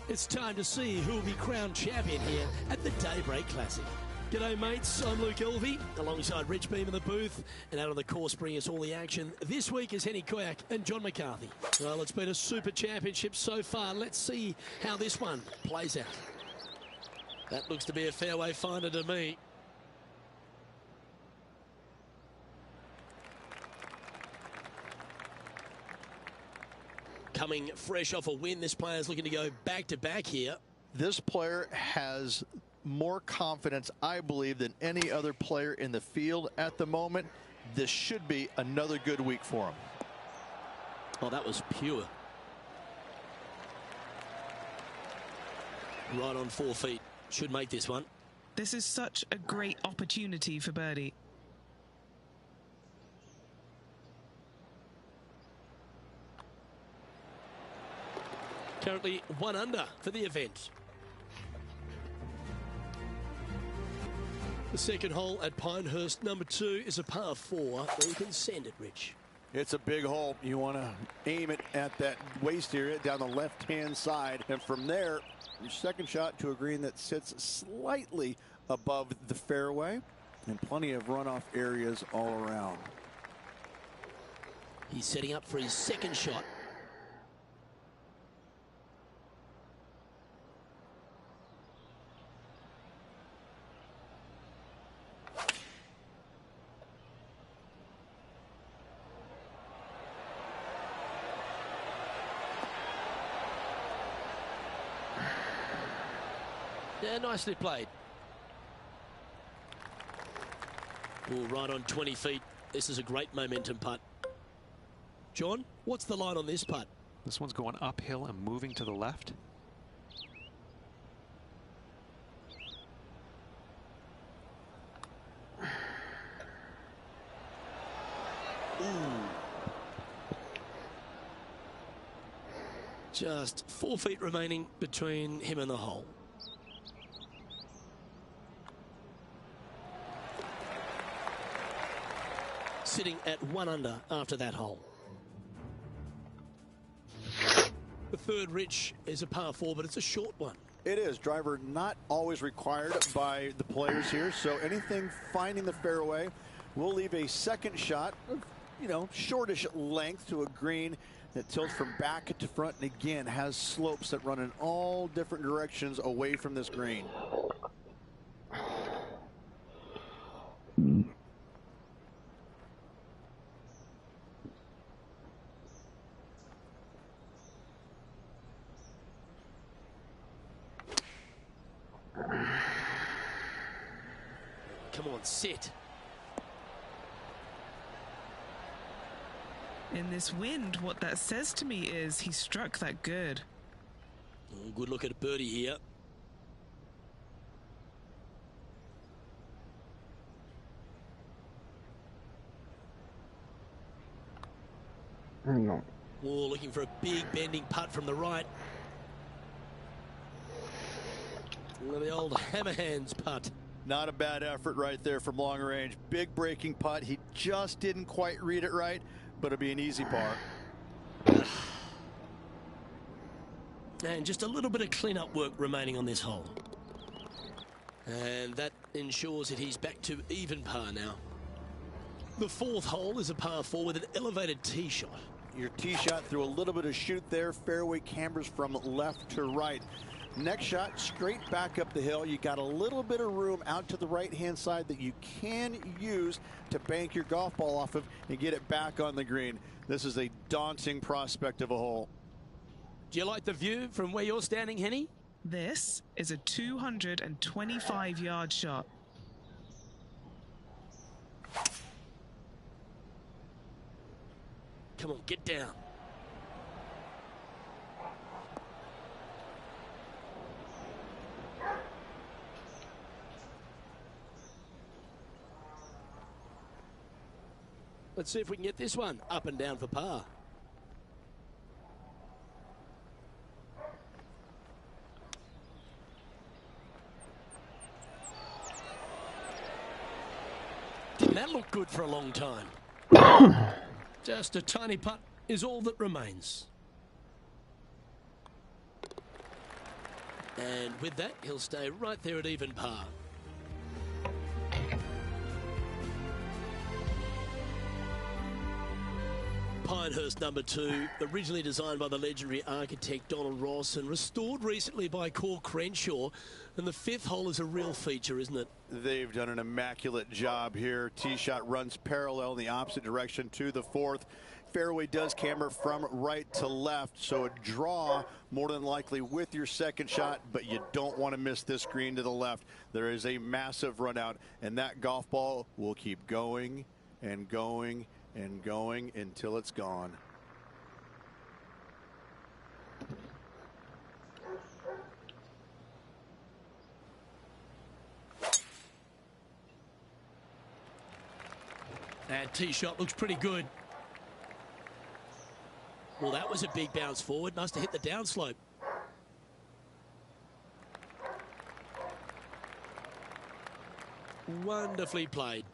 Speaker 2: It's time to see who will be crowned champion here at the Daybreak Classic. G'day mates, I'm Luke Elvey, alongside Rich Beam in the booth, and out on the course bringing us all the action this week is Henny Koyak and John McCarthy. Well, it's been a super championship so far. Let's see how this one plays out. That looks to be a fairway finder to me. Coming fresh off a win, this player's looking to go back-to-back here.
Speaker 3: This player has more confidence, I believe, than any other player in the field at the moment. This should be another good week for him.
Speaker 2: Oh, that was pure. Right on 4 feet. Should make this one.
Speaker 4: This is such a great opportunity for birdie.
Speaker 2: Currently 1 under for the event. The second hole at Pinehurst, number 2, is a par 4. Where you can send it, Rich.
Speaker 9: It's a big hole. You want to aim it at that waist area down the left-hand side. And from there, your second shot to a green that sits slightly above the fairway. And plenty of runoff areas all around.
Speaker 2: He's setting up for his second shot. Yeah, nicely played. Oh, right on 20 feet. This is a great momentum putt. John, what's the line on this putt?
Speaker 6: This one's going uphill and moving to the left.
Speaker 2: Ooh. Just 4 feet remaining between him and the hole. Sitting at 1 under after that hole. The third, Rich, is a par 4, but it's a short one.
Speaker 9: It is. Driver not always required by the players here, so anything finding the fairway will leave a second shot of, shortish length to a green that tilts from back to front, and again has slopes that run in all different directions away from this green.
Speaker 2: Come on, sit.
Speaker 4: In this wind, what that says to me is he struck that good.
Speaker 2: Oh, good look at a birdie here.
Speaker 8: No.
Speaker 2: Oh, looking for a big bending putt from the right. Oh, the old hammer hands putt.
Speaker 3: Not a bad effort right there from long range. Big breaking putt. He just didn't quite read it right, but it'll be an easy par.
Speaker 2: And just a little bit of clean-up work remaining on this hole. And that ensures that he's back to even par now. The fourth hole is a par 4 with an elevated tee shot.
Speaker 9: Your tee shot through a little bit of shoot there. Fairway cambers from left to right. Next shot, straight back up the hill. You got a little bit of room out to the right-hand side that you can use to bank your golf ball off of and get it back on the green. This is a daunting prospect of a hole.
Speaker 2: Do you like the view from where you're standing, Henny?
Speaker 4: This is a 225-yard shot.
Speaker 2: Come on, get down. Let's see if we can get this one up and down for par. Didn't that look good for a long time?
Speaker 1: Just a tiny putt is all that remains.
Speaker 2: And with that, he'll stay right there at even par. Pinehurst number 2, originally designed by the legendary architect Donald Ross and restored recently by Core Crenshaw. And the 5th hole is a real feature, isn't it?
Speaker 9: They've done an immaculate job here. Tee shot runs parallel in the opposite direction to the 4th. Fairway does camber from right to left, so a draw more than likely with your second shot, but you don't want to miss this green to the left. There is a massive run out, and that golf ball will keep going and going and going until it's gone.
Speaker 2: That tee shot looks pretty good. Well, that was a big bounce forward. Must have hit the downslope. Wonderfully played.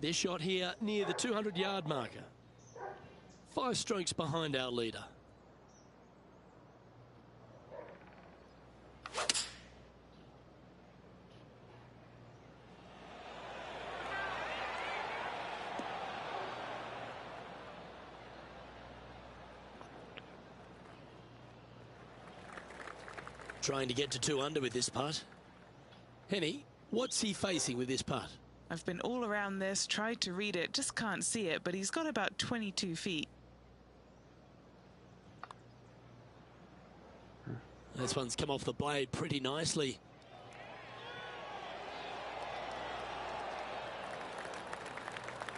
Speaker 2: This shot here near the 200-yard marker. 5 strokes behind our leader. Trying to get to 2 under with this putt. Henny, what's he facing with this putt?
Speaker 4: I've been all around this, tried to read it, just can't see it, but he's got about 22 feet.
Speaker 2: This one's come off the blade pretty nicely.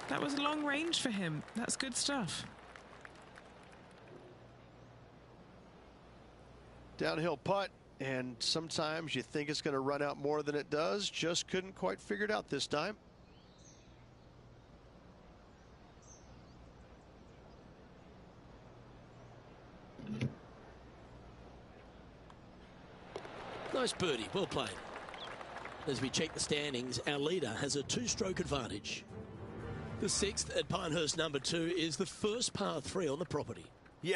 Speaker 4: That was long range for him. That's good stuff.
Speaker 5: Downhill putt, and sometimes you think it's going to run out more than it does. Just couldn't quite figure it out this time.
Speaker 2: Nice birdie, well played. As we check the standings, our leader has a 2-stroke advantage. The 6th at Pinehurst number 2 is the first par 3 on the property.